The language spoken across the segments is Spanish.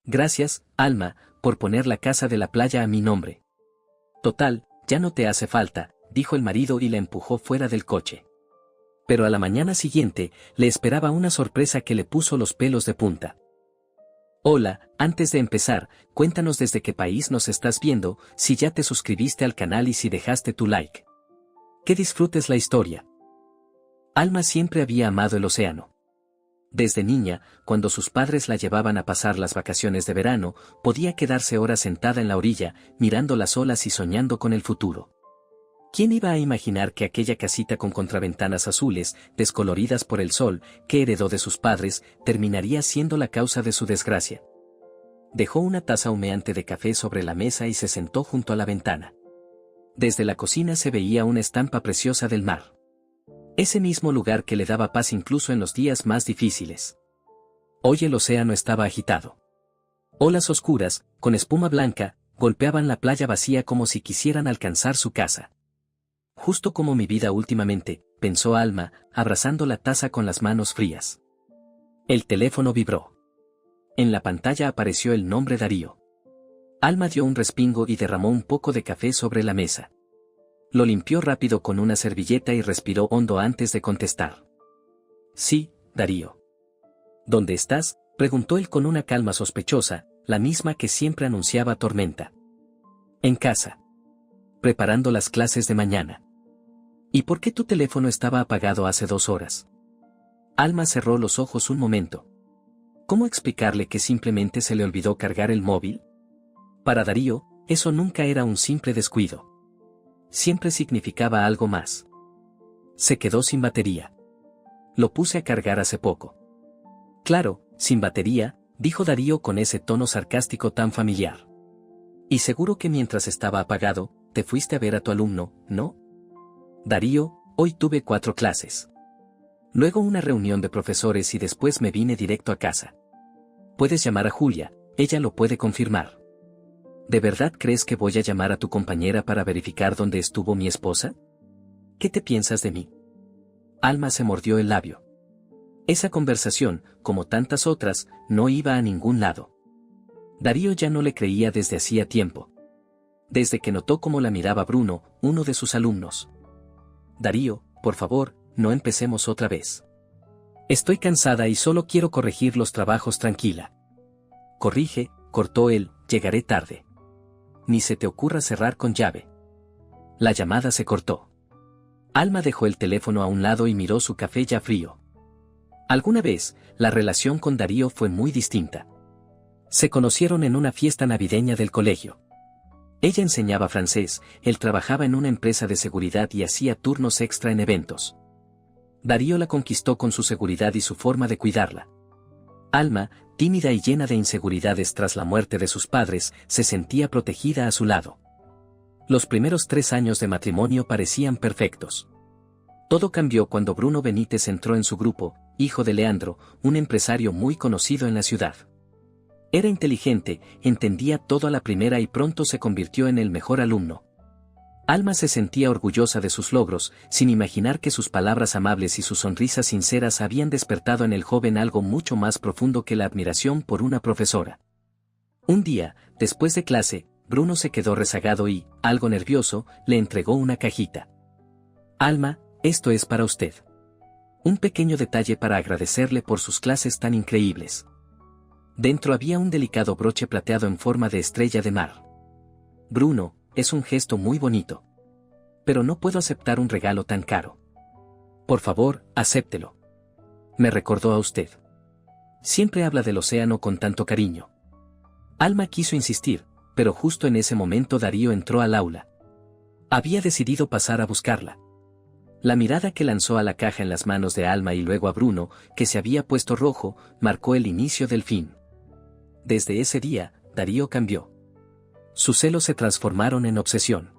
Gracias, Alma, por poner la casa de la playa a mi nombre. Total, ya no te hace falta, dijo el marido y la empujó fuera del coche. Pero a la mañana siguiente, le esperaba una sorpresa que le puso los pelos de punta. Hola, antes de empezar, cuéntanos desde qué país nos estás viendo, si ya te suscribiste al canal y si dejaste tu like. Que disfrutes la historia. Alma siempre había amado el océano. Desde niña, cuando sus padres la llevaban a pasar las vacaciones de verano, podía quedarse horas sentada en la orilla, mirando las olas y soñando con el futuro. ¿Quién iba a imaginar que aquella casita con contraventanas azules, descoloridas por el sol, que heredó de sus padres, terminaría siendo la causa de su desgracia? Dejó una taza humeante de café sobre la mesa y se sentó junto a la ventana. Desde la cocina se veía una estampa preciosa del mar. Ese mismo lugar que le daba paz incluso en los días más difíciles. Hoy el océano estaba agitado. Olas oscuras, con espuma blanca, golpeaban la playa vacía como si quisieran alcanzar su casa. Justo como mi vida últimamente, pensó Alma, abrazando la taza con las manos frías. El teléfono vibró. En la pantalla apareció el nombre Darío. Alma dio un respingo y derramó un poco de café sobre la mesa. Lo limpió rápido con una servilleta y respiró hondo antes de contestar. Sí, Darío. ¿Dónde estás?, preguntó él con una calma sospechosa, la misma que siempre anunciaba tormenta. En casa. Preparando las clases de mañana. ¿Y por qué tu teléfono estaba apagado hace 2 horas? Alma cerró los ojos un momento. ¿Cómo explicarle que simplemente se le olvidó cargar el móvil? Para Darío, eso nunca era un simple descuido. Siempre significaba algo más. Se quedó sin batería. Lo puse a cargar hace poco. Claro, sin batería, dijo Darío con ese tono sarcástico tan familiar. Y seguro que mientras estaba apagado, te fuiste a ver a tu alumno, ¿no? Darío, hoy tuve 4 clases. Luego una reunión de profesores y después me vine directo a casa. Puedes llamar a Julia, ella lo puede confirmar. ¿De verdad crees que voy a llamar a tu compañera para verificar dónde estuvo mi esposa? ¿Qué te piensas de mí? Alma se mordió el labio. Esa conversación, como tantas otras, no iba a ningún lado. Darío ya no le creía desde hacía tiempo. Desde que notó cómo la miraba Bruno, uno de sus alumnos. Darío, por favor, no empecemos otra vez. Estoy cansada y solo quiero corregir los trabajos tranquila. Corrige, cortó él, llegaré tarde. Ni se te ocurra cerrar con llave. La llamada se cortó. Alma dejó el teléfono a un lado y miró su café ya frío. Alguna vez, la relación con Darío fue muy distinta. Se conocieron en una fiesta navideña del colegio. Ella enseñaba francés, él trabajaba en una empresa de seguridad y hacía turnos extra en eventos. Darío la conquistó con su seguridad y su forma de cuidarla. Alma, tímida y llena de inseguridades tras la muerte de sus padres, se sentía protegida a su lado. Los primeros 3 años de matrimonio parecían perfectos. Todo cambió cuando Bruno Benítez entró en su grupo, hijo de Leandro, un empresario muy conocido en la ciudad. Era inteligente, entendía todo a la primera y pronto se convirtió en el mejor alumno. Alma se sentía orgullosa de sus logros, sin imaginar que sus palabras amables y sus sonrisas sinceras habían despertado en el joven algo mucho más profundo que la admiración por una profesora. Un día, después de clase, Bruno se quedó rezagado y, algo nervioso, le entregó una cajita. Alma, esto es para usted. Un pequeño detalle para agradecerle por sus clases tan increíbles. Dentro había un delicado broche plateado en forma de estrella de mar. Bruno, es un gesto muy bonito. Pero no puedo aceptar un regalo tan caro. Por favor, acéptelo. Me recordó a usted. Siempre habla del océano con tanto cariño. Alma quiso insistir, pero justo en ese momento Darío entró al aula. Había decidido pasar a buscarla. La mirada que lanzó a la caja en las manos de Alma y luego a Bruno, que se había puesto rojo, marcó el inicio del fin. Desde ese día, Darío cambió. Sus celos se transformaron en obsesión.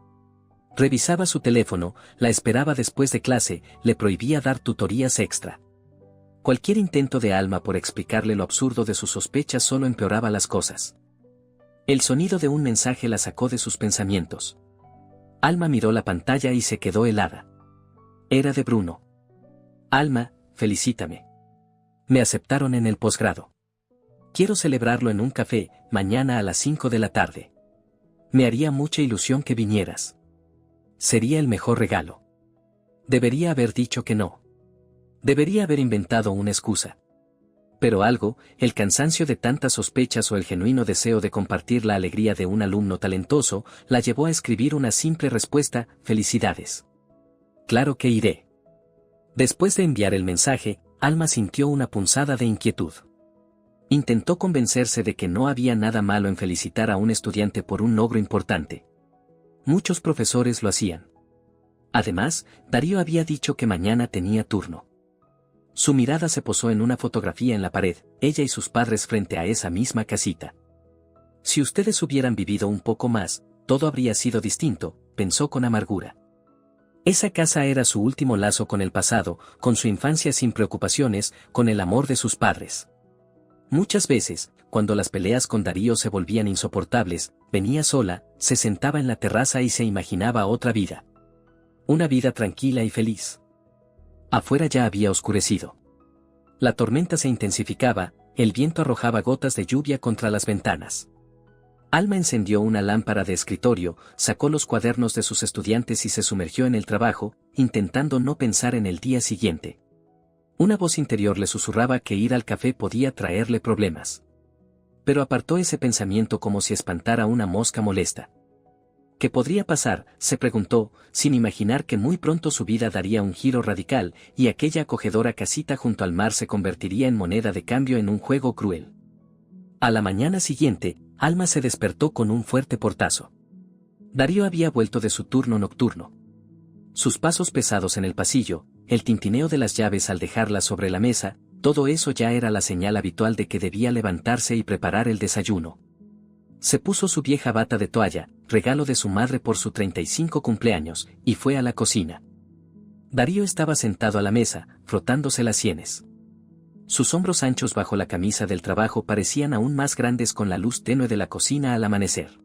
Revisaba su teléfono, la esperaba después de clase, le prohibía dar tutorías extra. Cualquier intento de Alma por explicarle lo absurdo de sus sospechas solo empeoraba las cosas. El sonido de un mensaje la sacó de sus pensamientos. Alma miró la pantalla y se quedó helada. Era de Bruno. Alma, felicítame. Me aceptaron en el posgrado. Quiero celebrarlo en un café, mañana a las 5 de la tarde. Me haría mucha ilusión que vinieras. Sería el mejor regalo. Debería haber dicho que no. Debería haber inventado una excusa. Pero algo, el cansancio de tantas sospechas o el genuino deseo de compartir la alegría de un alumno talentoso, la llevó a escribir una simple respuesta: felicidades. Claro que iré. Después de enviar el mensaje, Alma sintió una punzada de inquietud. Intentó convencerse de que no había nada malo en felicitar a un estudiante por un logro importante. Muchos profesores lo hacían. Además, Darío había dicho que mañana tenía turno. Su mirada se posó en una fotografía en la pared, ella y sus padres frente a esa misma casita. Si ustedes hubieran vivido un poco más, todo habría sido distinto, pensó con amargura. Esa casa era su último lazo con el pasado, con su infancia sin preocupaciones, con el amor de sus padres. Muchas veces, cuando las peleas con Darío se volvían insoportables, venía sola, se sentaba en la terraza y se imaginaba otra vida. Una vida tranquila y feliz. Afuera ya había oscurecido. La tormenta se intensificaba, el viento arrojaba gotas de lluvia contra las ventanas. Alma encendió una lámpara de escritorio, sacó los cuadernos de sus estudiantes y se sumergió en el trabajo, intentando no pensar en el día siguiente. Una voz interior le susurraba que ir al café podía traerle problemas. Pero apartó ese pensamiento como si espantara una mosca molesta. ¿Qué podría pasar?, se preguntó, sin imaginar que muy pronto su vida daría un giro radical, y aquella acogedora casita junto al mar se convertiría en moneda de cambio en un juego cruel. A la mañana siguiente, Alma se despertó con un fuerte portazo. Darío había vuelto de su turno nocturno. Sus pasos pesados en el pasillo, el tintineo de las llaves al dejarlas sobre la mesa, todo eso ya era la señal habitual de que debía levantarse y preparar el desayuno. Se puso su vieja bata de toalla, regalo de su madre por su 35 cumpleaños, y fue a la cocina. Darío estaba sentado a la mesa, frotándose las sienes. Sus hombros anchos bajo la camisa del trabajo parecían aún más grandes con la luz tenue de la cocina al amanecer.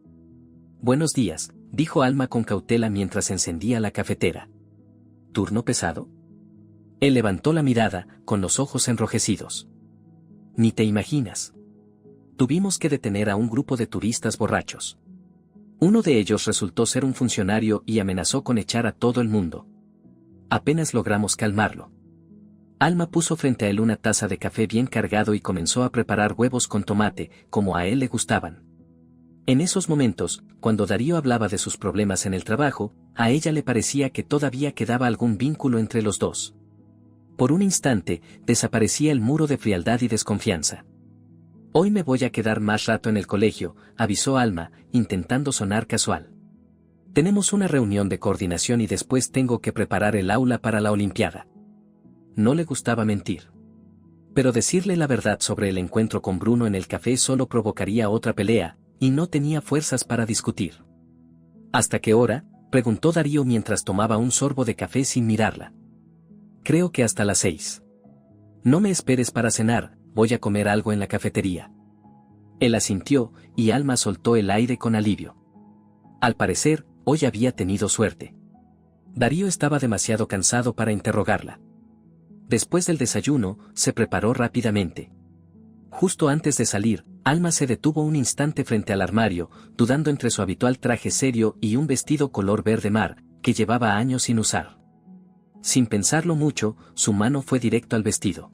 «Buenos días», dijo Alma con cautela mientras encendía la cafetera. «¿Turno pesado?». Él levantó la mirada, con los ojos enrojecidos. «Ni te imaginas. Tuvimos que detener a un grupo de turistas borrachos. Uno de ellos resultó ser un funcionario y amenazó con echar a todo el mundo. Apenas logramos calmarlo». Alma puso frente a él una taza de café bien cargado y comenzó a preparar huevos con tomate, como a él le gustaban. En esos momentos, cuando Darío hablaba de sus problemas en el trabajo, a ella le parecía que todavía quedaba algún vínculo entre los dos. Por un instante, desaparecía el muro de frialdad y desconfianza. «Hoy me voy a quedar más rato en el colegio», avisó Alma, intentando sonar casual. «Tenemos una reunión de coordinación y después tengo que preparar el aula para la Olimpiada». No le gustaba mentir. Pero decirle la verdad sobre el encuentro con Bruno en el café solo provocaría otra pelea, y no tenía fuerzas para discutir. «¿Hasta qué hora?», preguntó Darío mientras tomaba un sorbo de café sin mirarla. «Creo que hasta las 6. No me esperes para cenar, voy a comer algo en la cafetería». Él asintió, y Alma soltó el aire con alivio. Al parecer, hoy había tenido suerte. Darío estaba demasiado cansado para interrogarla. Después del desayuno, se preparó rápidamente. Justo antes de salir, Alma se detuvo un instante frente al armario, dudando entre su habitual traje serio y un vestido color verde mar, que llevaba años sin usar. Sin pensarlo mucho, su mano fue directo al vestido.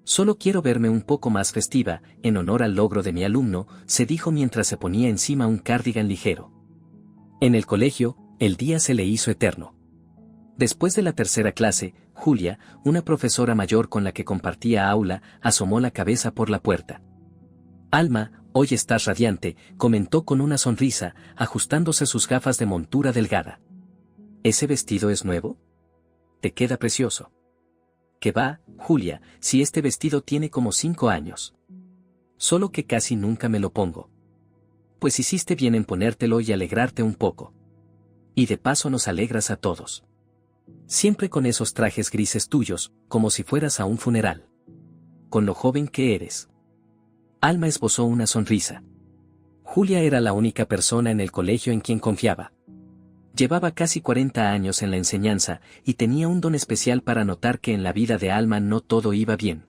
«Solo quiero verme un poco más festiva, en honor al logro de mi alumno», se dijo mientras se ponía encima un cardigan ligero. En el colegio, el día se le hizo eterno. Después de la tercera clase, Julia, una profesora mayor con la que compartía aula, asomó la cabeza por la puerta. «Alma, hoy estás radiante», comentó con una sonrisa, ajustándose sus gafas de montura delgada. «¿Ese vestido es nuevo? Te queda precioso». «¿Qué va, Julia, si este vestido tiene como 5 años? Solo que casi nunca me lo pongo». «Pues hiciste bien en ponértelo y alegrarte un poco. Y de paso nos alegras a todos. Siempre con esos trajes grises tuyos, como si fueras a un funeral. Con lo joven que eres». Alma esbozó una sonrisa. Julia era la única persona en el colegio en quien confiaba. Llevaba casi 40 años en la enseñanza, y tenía un don especial para notar que en la vida de Alma no todo iba bien.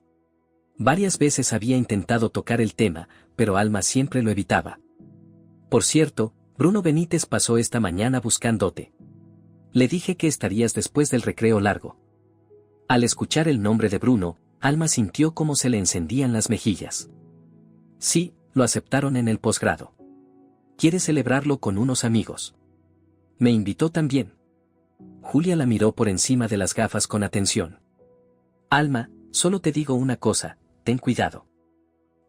Varias veces había intentado tocar el tema, pero Alma siempre lo evitaba. Por cierto, Bruno Benítez pasó esta mañana buscándote. Le dije que estarías después del recreo largo. Al escuchar el nombre de Bruno, Alma sintió cómo se le encendían las mejillas. Sí, lo aceptaron en el posgrado. Quiere celebrarlo con unos amigos. Me invitó también. Julia la miró por encima de las gafas con atención. Alma, solo te digo una cosa, ten cuidado.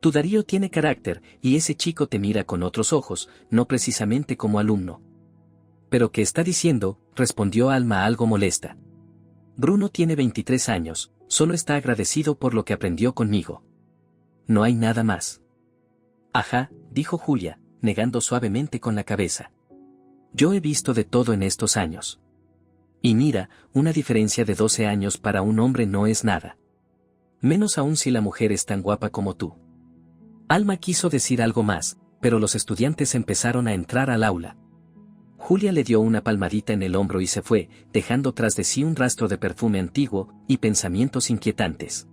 Tu Darío tiene carácter, y ese chico te mira con otros ojos, no precisamente como alumno. ¿Pero qué está diciendo?, respondió Alma algo molesta. Bruno tiene 23 años, solo está agradecido por lo que aprendió conmigo. No hay nada más. Ajá, dijo Julia, negando suavemente con la cabeza. Yo he visto de todo en estos años. Y mira, una diferencia de 12 años para un hombre no es nada. Menos aún si la mujer es tan guapa como tú. Alma quiso decir algo más, pero los estudiantes empezaron a entrar al aula. Julia le dio una palmadita en el hombro y se fue, dejando tras de sí un rastro de perfume antiguo y pensamientos inquietantes.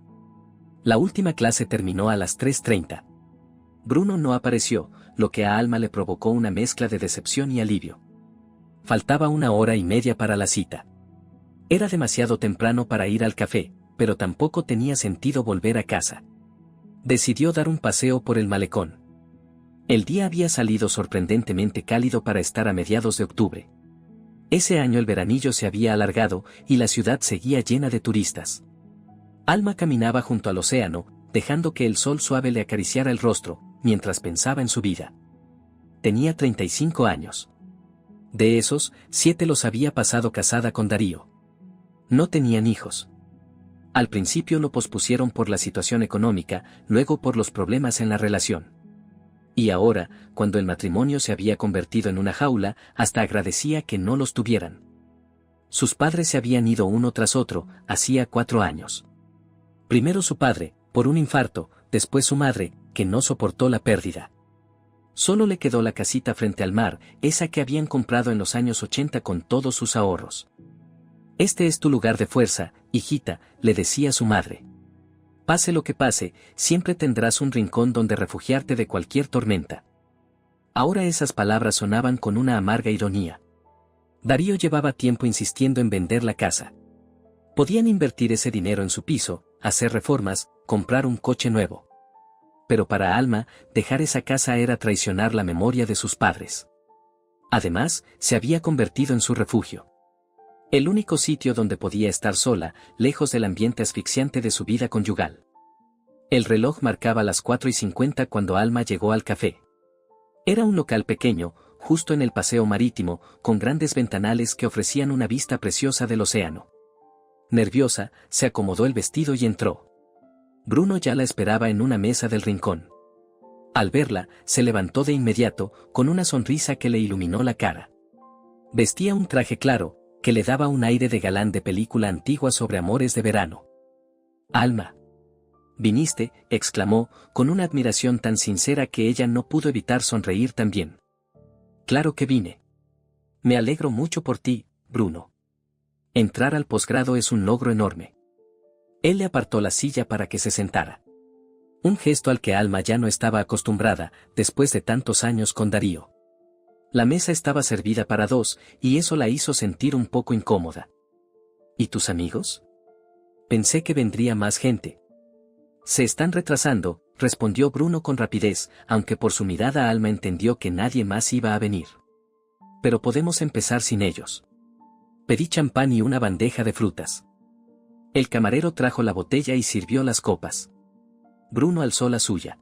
La última clase terminó a las 3:30. Bruno no apareció, lo que a Alma le provocó una mezcla de decepción y alivio. Faltaba 1 hora y media para la cita. Era demasiado temprano para ir al café, pero tampoco tenía sentido volver a casa. Decidió dar un paseo por el malecón. El día había salido sorprendentemente cálido para estar a mediados de octubre. Ese año el veranillo se había alargado y la ciudad seguía llena de turistas. Alma caminaba junto al océano, dejando que el sol suave le acariciara el rostro, mientras pensaba en su vida. Tenía 35 años. De esos, 7 los había pasado casada con Darío. No tenían hijos. Al principio lo pospusieron por la situación económica, luego por los problemas en la relación. Y ahora, cuando el matrimonio se había convertido en una jaula, hasta agradecía que no los tuvieran. Sus padres se habían ido uno tras otro, hacía 4 años. Primero su padre, por un infarto, después su madre, que no soportó la pérdida. Solo le quedó la casita frente al mar, esa que habían comprado en los años 80 con todos sus ahorros. Este es tu lugar de fuerza, hijita, le decía su madre. Pase lo que pase, siempre tendrás un rincón donde refugiarte de cualquier tormenta. Ahora esas palabras sonaban con una amarga ironía. Darío llevaba tiempo insistiendo en vender la casa. Podían invertir ese dinero en su piso, hacer reformas, comprar un coche nuevo. Pero para Alma, dejar esa casa era traicionar la memoria de sus padres. Además, se había convertido en su refugio. El único sitio donde podía estar sola, lejos del ambiente asfixiante de su vida conyugal. El reloj marcaba las 4:50 cuando Alma llegó al café. Era un local pequeño, justo en el paseo marítimo, con grandes ventanales que ofrecían una vista preciosa del océano. Nerviosa, se acomodó el vestido y entró. Bruno ya la esperaba en una mesa del rincón. Al verla, se levantó de inmediato, con una sonrisa que le iluminó la cara. Vestía un traje claro, que le daba un aire de galán de película antigua sobre amores de verano. «Alma. ¿Viniste?», exclamó, con una admiración tan sincera que ella no pudo evitar sonreír también. «Claro que vine. Me alegro mucho por ti, Bruno. Entrar al posgrado es un logro enorme». Él le apartó la silla para que se sentara. Un gesto al que Alma ya no estaba acostumbrada, después de tantos años con Darío. La mesa estaba servida para 2, y eso la hizo sentir un poco incómoda. ¿Y tus amigos? Pensé que vendría más gente. Se están retrasando, respondió Bruno con rapidez, aunque por su mirada Alma entendió que nadie más iba a venir. Pero podemos empezar sin ellos. Pedí champán y una bandeja de frutas. El camarero trajo la botella y sirvió las copas. Bruno alzó la suya.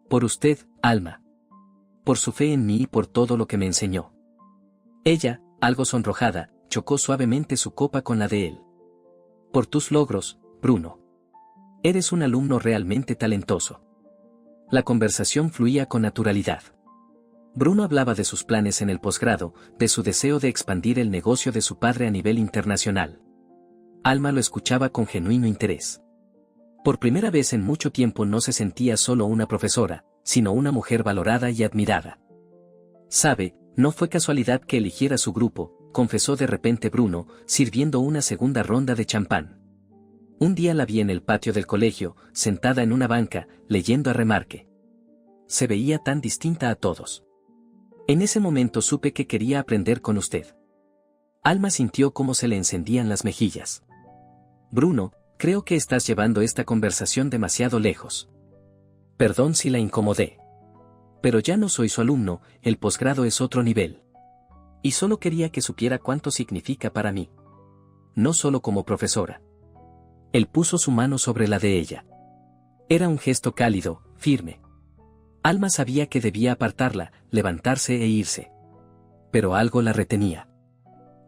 Por usted, Alma. Por su fe en mí y por todo lo que me enseñó. Ella, algo sonrojada, chocó suavemente su copa con la de él. Por tus logros, Bruno. Eres un alumno realmente talentoso. La conversación fluía con naturalidad. Bruno hablaba de sus planes en el posgrado, de su deseo de expandir el negocio de su padre a nivel internacional. Alma lo escuchaba con genuino interés. Por primera vez en mucho tiempo no se sentía solo una profesora, sino una mujer valorada y admirada. Sabe, no fue casualidad que eligiera su grupo, confesó de repente Bruno, sirviendo una segunda ronda de champán. Un día la vi en el patio del colegio, sentada en una banca, leyendo a Remarque. Se veía tan distinta a todos. En ese momento supe que quería aprender con usted. Alma sintió cómo se le encendían las mejillas. Bruno, creo que estás llevando esta conversación demasiado lejos. Perdón si la incomodé. Pero ya no soy su alumno, el posgrado es otro nivel. Y solo quería que supiera cuánto significa para mí. No solo como profesora. Él puso su mano sobre la de ella. Era un gesto cálido, firme. Alma sabía que debía apartarla, levantarse e irse. Pero algo la retenía.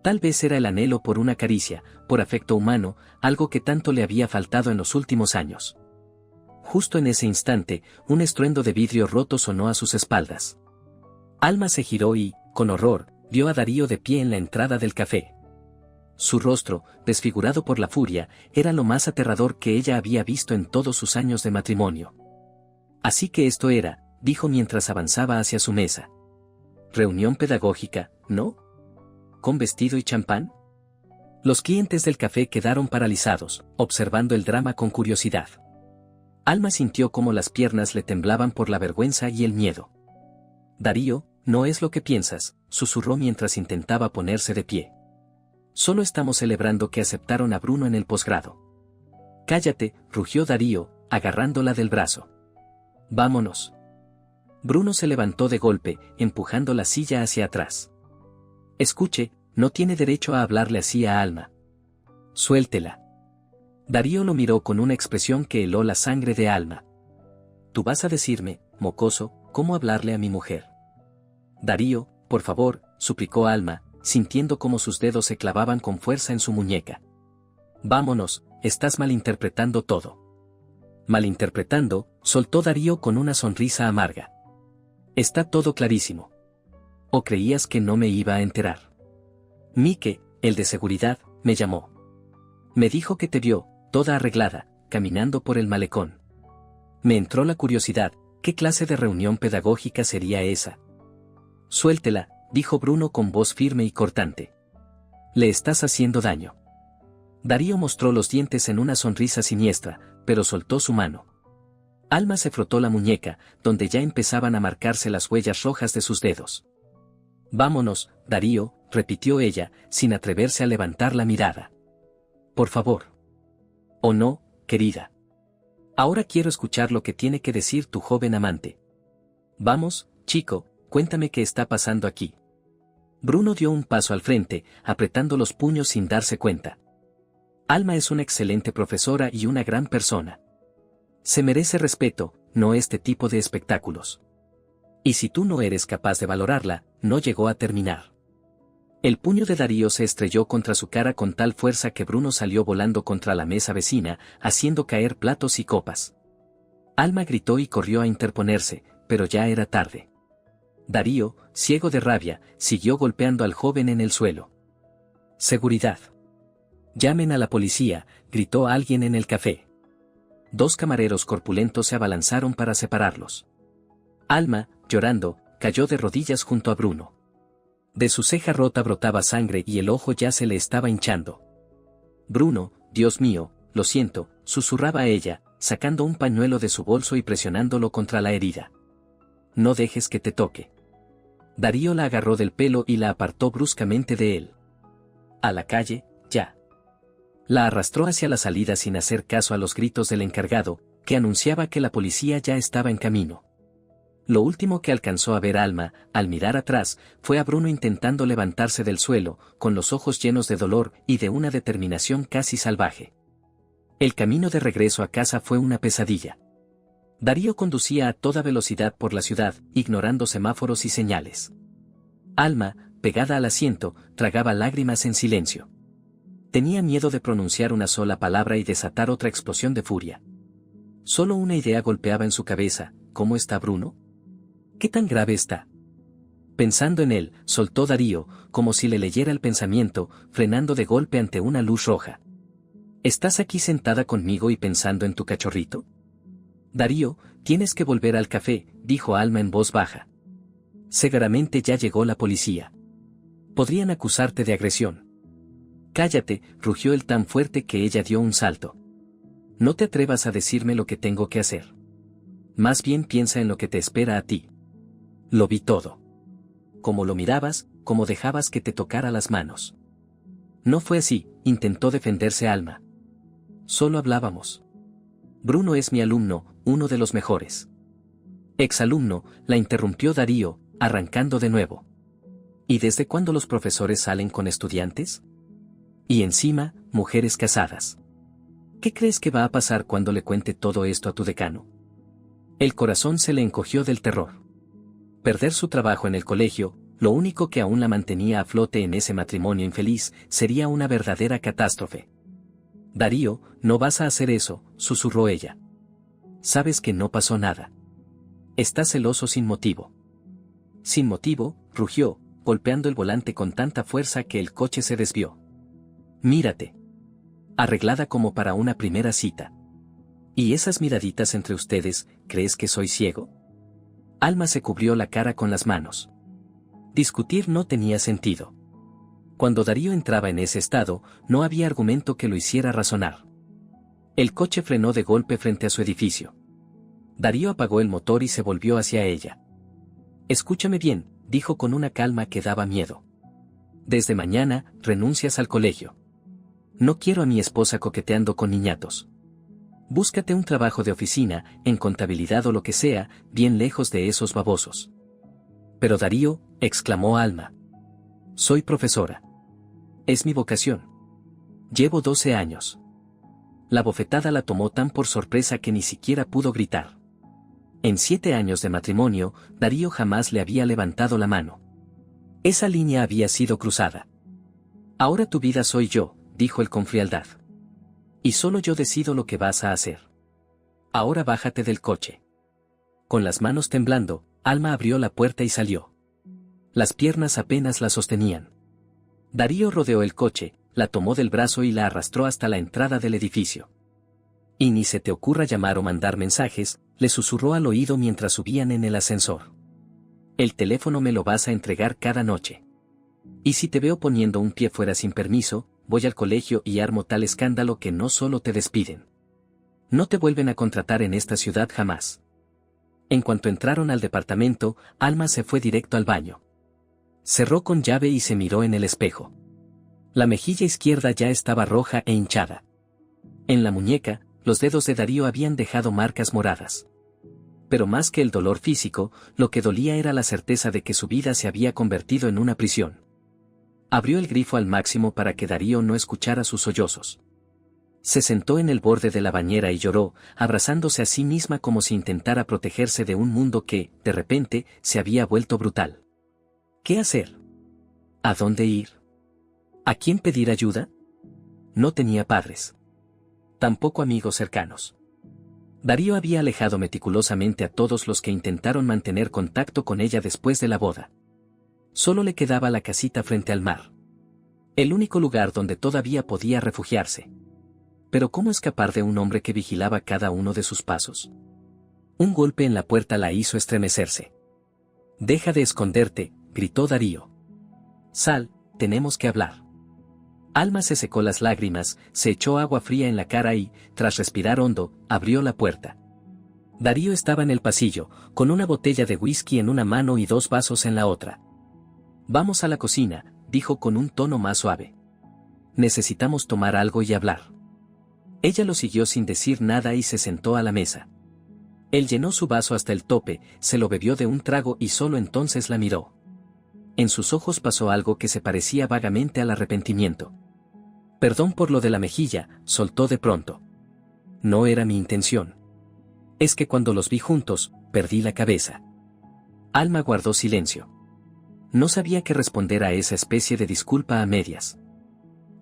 Tal vez era el anhelo por una caricia, por afecto humano, algo que tanto le había faltado en los últimos años. Justo en ese instante, un estruendo de vidrio roto sonó a sus espaldas. Alma se giró y, con horror, vio a Darío de pie en la entrada del café. Su rostro, desfigurado por la furia, era lo más aterrador que ella había visto en todos sus años de matrimonio. Así que esto era, dijo mientras avanzaba hacia su mesa. Reunión pedagógica, ¿no? ¿Con vestido y champán? Los clientes del café quedaron paralizados, observando el drama con curiosidad. Alma sintió cómo las piernas le temblaban por la vergüenza y el miedo. Darío, no es lo que piensas, susurró mientras intentaba ponerse de pie. Solo estamos celebrando que aceptaron a Bruno en el posgrado. Cállate, rugió Darío, agarrándola del brazo. Vámonos. Bruno se levantó de golpe, empujando la silla hacia atrás. Escuche, no tiene derecho a hablarle así a Alma. Suéltela. Darío lo miró con una expresión que heló la sangre de Alma. Tú vas a decirme, mocoso, cómo hablarle a mi mujer. Darío, por favor, suplicó Alma, sintiendo cómo sus dedos se clavaban con fuerza en su muñeca. Vámonos, estás malinterpretando todo. Malinterpretando, soltó Darío con una sonrisa amarga. Está todo clarísimo. ¿O creías que no me iba a enterar? Mike, el de seguridad, me llamó. Me dijo que te vio, toda arreglada, caminando por el malecón. Me entró la curiosidad, ¿qué clase de reunión pedagógica sería esa? Suéltela, dijo Bruno con voz firme y cortante. Le estás haciendo daño. Darío mostró los dientes en una sonrisa siniestra, pero soltó su mano. Alma se frotó la muñeca, donde ya empezaban a marcarse las huellas rojas de sus dedos. Vámonos, Darío, repitió ella, sin atreverse a levantar la mirada. Por favor. ¿O no, querida? Ahora quiero escuchar lo que tiene que decir tu joven amante. Vamos, chico, cuéntame qué está pasando aquí. Bruno dio un paso al frente, apretando los puños sin darse cuenta. Alma es una excelente profesora y una gran persona. Se merece respeto, no este tipo de espectáculos. Y si tú no eres capaz de valorarla, no llegó a terminar. El puño de Darío se estrelló contra su cara con tal fuerza que Bruno salió volando contra la mesa vecina, haciendo caer platos y copas. Alma gritó y corrió a interponerse, pero ya era tarde. Darío, ciego de rabia, siguió golpeando al joven en el suelo. Seguridad. Llamen a la policía, gritó alguien en el café. Dos camareros corpulentos se abalanzaron para separarlos. Alma, llorando, cayó de rodillas junto a Bruno. De su ceja rota brotaba sangre y el ojo ya se le estaba hinchando. Bruno, Dios mío, lo siento, susurraba ella, sacando un pañuelo de su bolso y presionándolo contra la herida. No dejes que te toque. Darío la agarró del pelo y la apartó bruscamente de él. A la calle, ya. La arrastró hacia la salida sin hacer caso a los gritos del encargado, que anunciaba que la policía ya estaba en camino. Lo último que alcanzó a ver Alma, al mirar atrás, fue a Bruno intentando levantarse del suelo, con los ojos llenos de dolor y de una determinación casi salvaje. El camino de regreso a casa fue una pesadilla. Darío conducía a toda velocidad por la ciudad, ignorando semáforos y señales. Alma, pegada al asiento, tragaba lágrimas en silencio. Tenía miedo de pronunciar una sola palabra y desatar otra explosión de furia. Solo una idea golpeaba en su cabeza: ¿cómo está Bruno? ¿Qué tan grave está? Pensando en él, soltó Darío, como si le leyera el pensamiento, frenando de golpe ante una luz roja. ¿Estás aquí sentada conmigo y pensando en tu cachorrito? Darío, tienes que volver al café, dijo Alma en voz baja. Seguramente ya llegó la policía. Podrían acusarte de agresión. Cállate, rugió él tan fuerte que ella dio un salto. No te atrevas a decirme lo que tengo que hacer. Más bien piensa en lo que te espera a ti. Lo vi todo. Cómo lo mirabas, cómo dejabas que te tocara las manos. No fue así, intentó defenderse Alma. Solo hablábamos. Bruno es mi alumno, uno de los mejores. Exalumno, la interrumpió Darío, arrancando de nuevo. ¿Y desde cuándo los profesores salen con estudiantes? Y encima, mujeres casadas. ¿Qué crees que va a pasar cuando le cuente todo esto a tu decano? El corazón se le encogió del terror. Perder su trabajo en el colegio, lo único que aún la mantenía a flote en ese matrimonio infeliz, sería una verdadera catástrofe. Darío, no vas a hacer eso, susurró ella. Sabes que no pasó nada. Estás celoso sin motivo. Sin motivo, rugió, golpeando el volante con tanta fuerza que el coche se desvió. Mírate. Arreglada como para una primera cita. ¿Y esas miraditas entre ustedes, crees que soy ciego? Alma se cubrió la cara con las manos. Discutir no tenía sentido. Cuando Darío entraba en ese estado, no había argumento que lo hiciera razonar. El coche frenó de golpe frente a su edificio. Darío apagó el motor y se volvió hacia ella. Escúchame bien, dijo con una calma que daba miedo. Desde mañana, renuncias al colegio. No quiero a mi esposa coqueteando con niñatos. Búscate un trabajo de oficina, en contabilidad o lo que sea, bien lejos de esos babosos. Pero Darío, exclamó Alma. Soy profesora. Es mi vocación. Llevo 12 años. La bofetada la tomó tan por sorpresa que ni siquiera pudo gritar. En 7 años de matrimonio, Darío jamás le había levantado la mano. Esa línea había sido cruzada. Ahora tu vida soy yo, dijo él con frialdad. Y solo yo decido lo que vas a hacer. Ahora bájate del coche. Con las manos temblando, Alma abrió la puerta y salió. Las piernas apenas la sostenían. Darío rodeó el coche, la tomó del brazo y la arrastró hasta la entrada del edificio. Y ni se te ocurra llamar o mandar mensajes, le susurró al oído mientras subían en el ascensor. El teléfono me lo vas a entregar cada noche. Y si te veo poniendo un pie fuera sin permiso, voy al colegio y armo tal escándalo que no solo te despiden. No te vuelven a contratar en esta ciudad jamás. En cuanto entraron al departamento, Alma se fue directo al baño. Cerró con llave y se miró en el espejo. La mejilla izquierda ya estaba roja e hinchada. En la muñeca, los dedos de Darío habían dejado marcas moradas. Pero más que el dolor físico, lo que dolía era la certeza de que su vida se había convertido en una prisión. Abrió el grifo al máximo para que Darío no escuchara sus sollozos. Se sentó en el borde de la bañera y lloró, abrazándose a sí misma como si intentara protegerse de un mundo que, de repente, se había vuelto brutal. ¿Qué hacer? ¿A dónde ir? ¿A quién pedir ayuda? No tenía padres. Tampoco amigos cercanos. Darío había alejado meticulosamente a todos los que intentaron mantener contacto con ella después de la boda. Solo le quedaba la casita frente al mar. El único lugar donde todavía podía refugiarse. Pero ¿cómo escapar de un hombre que vigilaba cada uno de sus pasos? Un golpe en la puerta la hizo estremecerse. «Deja de esconderte», gritó Darío. «Sal, tenemos que hablar». Alma se secó las lágrimas, se echó agua fría en la cara y, tras respirar hondo, abrió la puerta. Darío estaba en el pasillo, con una botella de whisky en una mano y 2 vasos en la otra. «Vamos a la cocina», dijo con un tono más suave. «Necesitamos tomar algo y hablar». Ella lo siguió sin decir nada y se sentó a la mesa. Él llenó su vaso hasta el tope, se lo bebió de un trago y solo entonces la miró. En sus ojos pasó algo que se parecía vagamente al arrepentimiento. «Perdón por lo de la mejilla», soltó de pronto. «No era mi intención. Es que cuando los vi juntos, perdí la cabeza». Alma guardó silencio. No sabía qué responder a esa especie de disculpa a medias.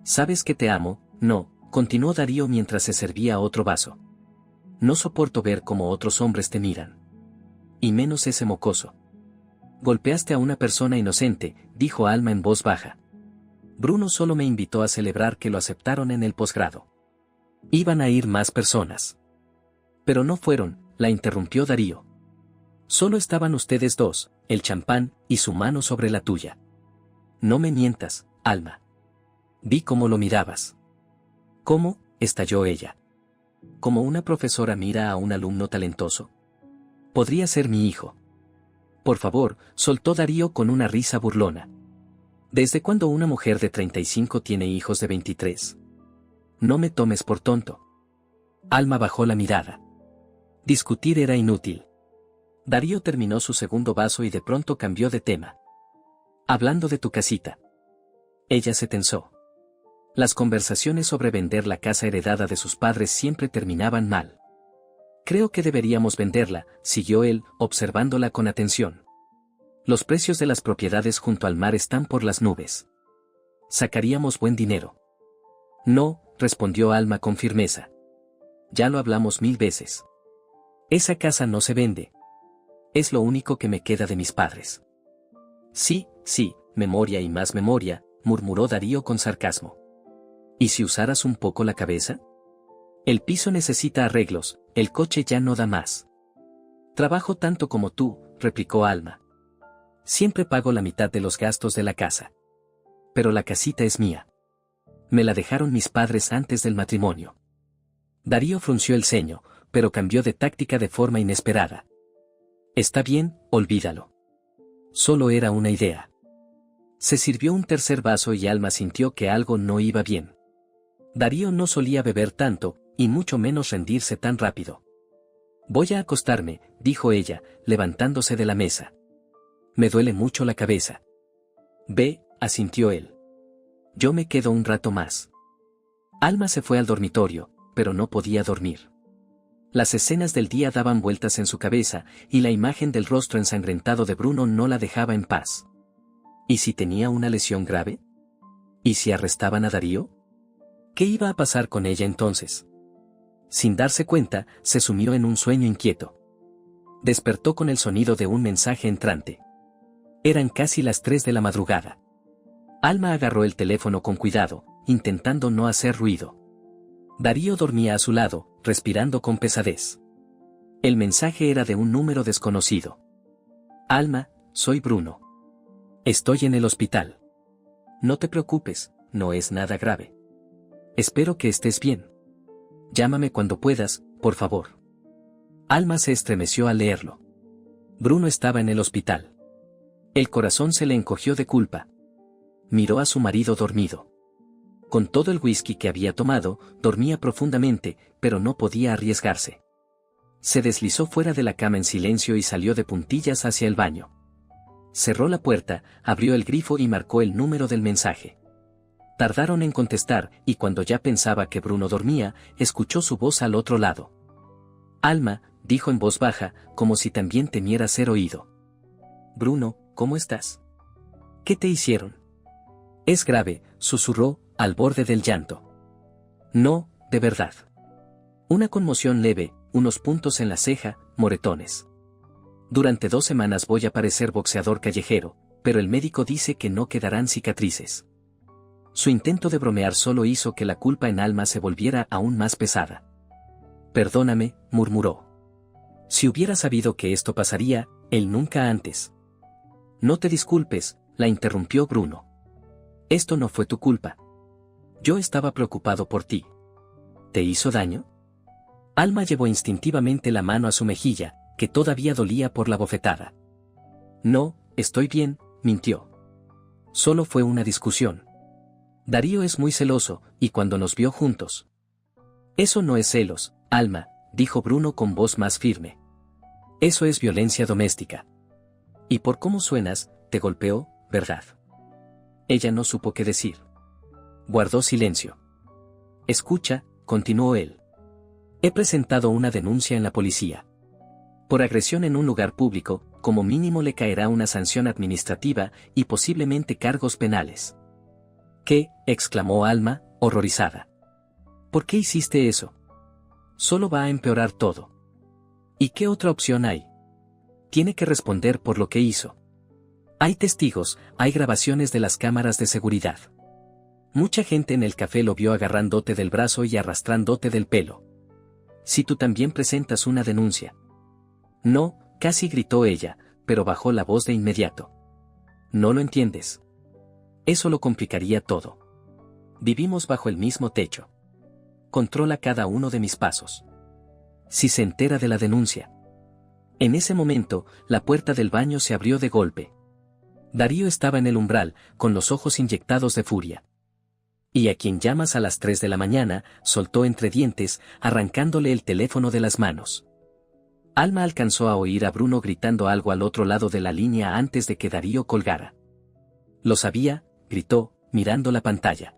«¿Sabes que te amo?», «No», continuó Darío mientras se servía otro vaso. «No soporto ver cómo otros hombres te miran. Y menos ese mocoso». «Golpeaste a una persona inocente», dijo Alma en voz baja. «Bruno solo me invitó a celebrar que lo aceptaron en el posgrado. Iban a ir más personas». «Pero no fueron», la interrumpió Darío. «Solo estaban ustedes dos, el champán y su mano sobre la tuya». «No me mientas, Alma. Vi cómo lo mirabas». «¿Cómo?», estalló ella. Como una profesora mira a un alumno talentoso. Podría ser mi hijo. Por favor, soltó Darío con una risa burlona. ¿Desde cuándo una mujer de 35 tiene hijos de 23? No me tomes por tonto. Alma bajó la mirada. Discutir era inútil. Darío terminó su segundo vaso y de pronto cambió de tema. Hablando de tu casita. Ella se tensó. Las conversaciones sobre vender la casa heredada de sus padres siempre terminaban mal. Creo que deberíamos venderla, siguió él, observándola con atención. Los precios de las propiedades junto al mar están por las nubes. Sacaríamos buen dinero. No, respondió Alma con firmeza. Ya lo hablamos 1000 veces. Esa casa no se vende. Es lo único que me queda de mis padres. Sí, sí, memoria y más memoria, murmuró Darío con sarcasmo. ¿Y si usaras un poco la cabeza? El piso necesita arreglos, el coche ya no da más. Trabajo tanto como tú, replicó Alma. Siempre pago la mitad de los gastos de la casa. Pero la casita es mía. Me la dejaron mis padres antes del matrimonio. Darío frunció el ceño, pero cambió de táctica de forma inesperada. Está bien, olvídalo. Solo era una idea. Se sirvió un tercer vaso y Alma sintió que algo no iba bien. Darío no solía beber tanto, y mucho menos rendirse tan rápido. Voy a acostarme, dijo ella, levantándose de la mesa. Me duele mucho la cabeza. Ve, asintió él. Yo me quedo un rato más. Alma se fue al dormitorio, pero no podía dormir. Las escenas del día daban vueltas en su cabeza, y la imagen del rostro ensangrentado de Bruno no la dejaba en paz. ¿Y si tenía una lesión grave? ¿Y si arrestaban a Darío? ¿Qué iba a pasar con ella entonces? Sin darse cuenta, se sumió en un sueño inquieto. Despertó con el sonido de un mensaje entrante. Eran casi las 3 de la madrugada. Alma agarró el teléfono con cuidado, intentando no hacer ruido. Darío dormía a su lado, respirando con pesadez. El mensaje era de un número desconocido. Alma, soy Bruno. Estoy en el hospital. No te preocupes, no es nada grave. Espero que estés bien. Llámame cuando puedas, por favor. Alma se estremeció al leerlo. Bruno estaba en el hospital. El corazón se le encogió de culpa. Miró a su marido dormido. Con todo el whisky que había tomado, dormía profundamente, pero no podía arriesgarse. Se deslizó fuera de la cama en silencio y salió de puntillas hacia el baño. Cerró la puerta, abrió el grifo y marcó el número del mensaje. Tardaron en contestar, y cuando ya pensaba que Bruno dormía, escuchó su voz al otro lado. Alma, dijo en voz baja, como si también temiera ser oído. Bruno, ¿cómo estás? ¿Qué te hicieron? Es grave, susurró, al borde del llanto. No, de verdad. Una conmoción leve, unos puntos en la ceja, moretones. Durante 2 semanas voy a parecer boxeador callejero, pero el médico dice que no quedarán cicatrices. Su intento de bromear solo hizo que la culpa en Alma se volviera aún más pesada. Perdóname, murmuró. Si hubiera sabido que esto pasaría, él nunca antes. No te disculpes, la interrumpió Bruno. Esto no fue tu culpa. Yo estaba preocupado por ti. ¿Te hizo daño? Alma llevó instintivamente la mano a su mejilla, que todavía dolía por la bofetada. No, estoy bien, mintió. Solo fue una discusión. Darío es muy celoso, y cuando nos vio juntos. Eso no es celos, Alma, dijo Bruno con voz más firme. Eso es violencia doméstica. Y por cómo suenas, te golpeó, ¿verdad? Ella no supo qué decir. Guardó silencio. Escucha, continuó él. He presentado una denuncia en la policía. Por agresión en un lugar público, como mínimo le caerá una sanción administrativa y posiblemente cargos penales. ¿Qué? Exclamó Alma, horrorizada. ¿Por qué hiciste eso? Solo va a empeorar todo. ¿Y qué otra opción hay? Tiene que responder por lo que hizo. Hay testigos, hay grabaciones de las cámaras de seguridad. Mucha gente en el café lo vio agarrándote del brazo y arrastrándote del pelo. Si tú también presentas una denuncia. No, casi gritó ella, pero bajó la voz de inmediato. No lo entiendes. Eso lo complicaría todo. Vivimos bajo el mismo techo. controla cada uno de mis pasos. Si se entera de la denuncia. En ese momento, la puerta del baño se abrió de golpe. Darío estaba en el umbral, con los ojos inyectados de furia. ¿Y a quién llamas a las 3 de la mañana?, soltó entre dientes, arrancándole el teléfono de las manos. Alma alcanzó a oír a Bruno gritando algo al otro lado de la línea antes de que Darío colgara. Lo sabía, gritó, mirando la pantalla.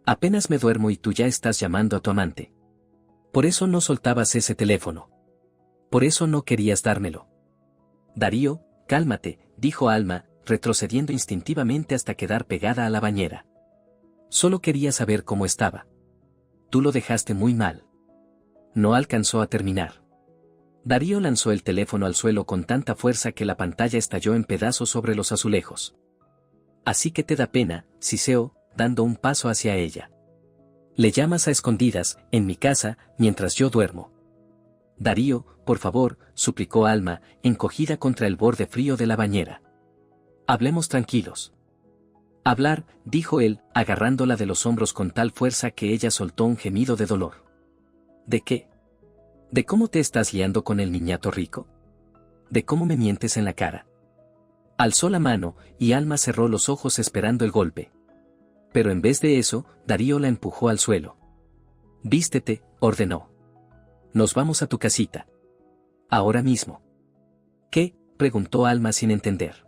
Apenas me duermo y tú ya estás llamando a tu amante. Por eso no soltabas ese teléfono. Por eso no querías dármelo. Darío, cálmate, dijo Alma, retrocediendo instintivamente hasta quedar pegada a la bañera. Solo quería saber cómo estaba. Tú lo dejaste muy mal. No alcanzó a terminar. Darío lanzó el teléfono al suelo con tanta fuerza que la pantalla estalló en pedazos sobre los azulejos. Así que te da pena, siseó, dando un paso hacia ella. Le llamas a escondidas, en mi casa, mientras yo duermo. Darío, por favor, suplicó Alma, encogida contra el borde frío de la bañera. Hablemos tranquilos. Hablar, dijo él, agarrándola de los hombros con tal fuerza que ella soltó un gemido de dolor. ¿De qué? ¿De cómo te estás liando con el niñato rico? ¿De cómo me mientes en la cara? Alzó la mano, y Alma cerró los ojos esperando el golpe. Pero en vez de eso, Darío la empujó al suelo. Vístete, ordenó. Nos vamos a tu casita. Ahora mismo. ¿Qué?, preguntó Alma sin entender.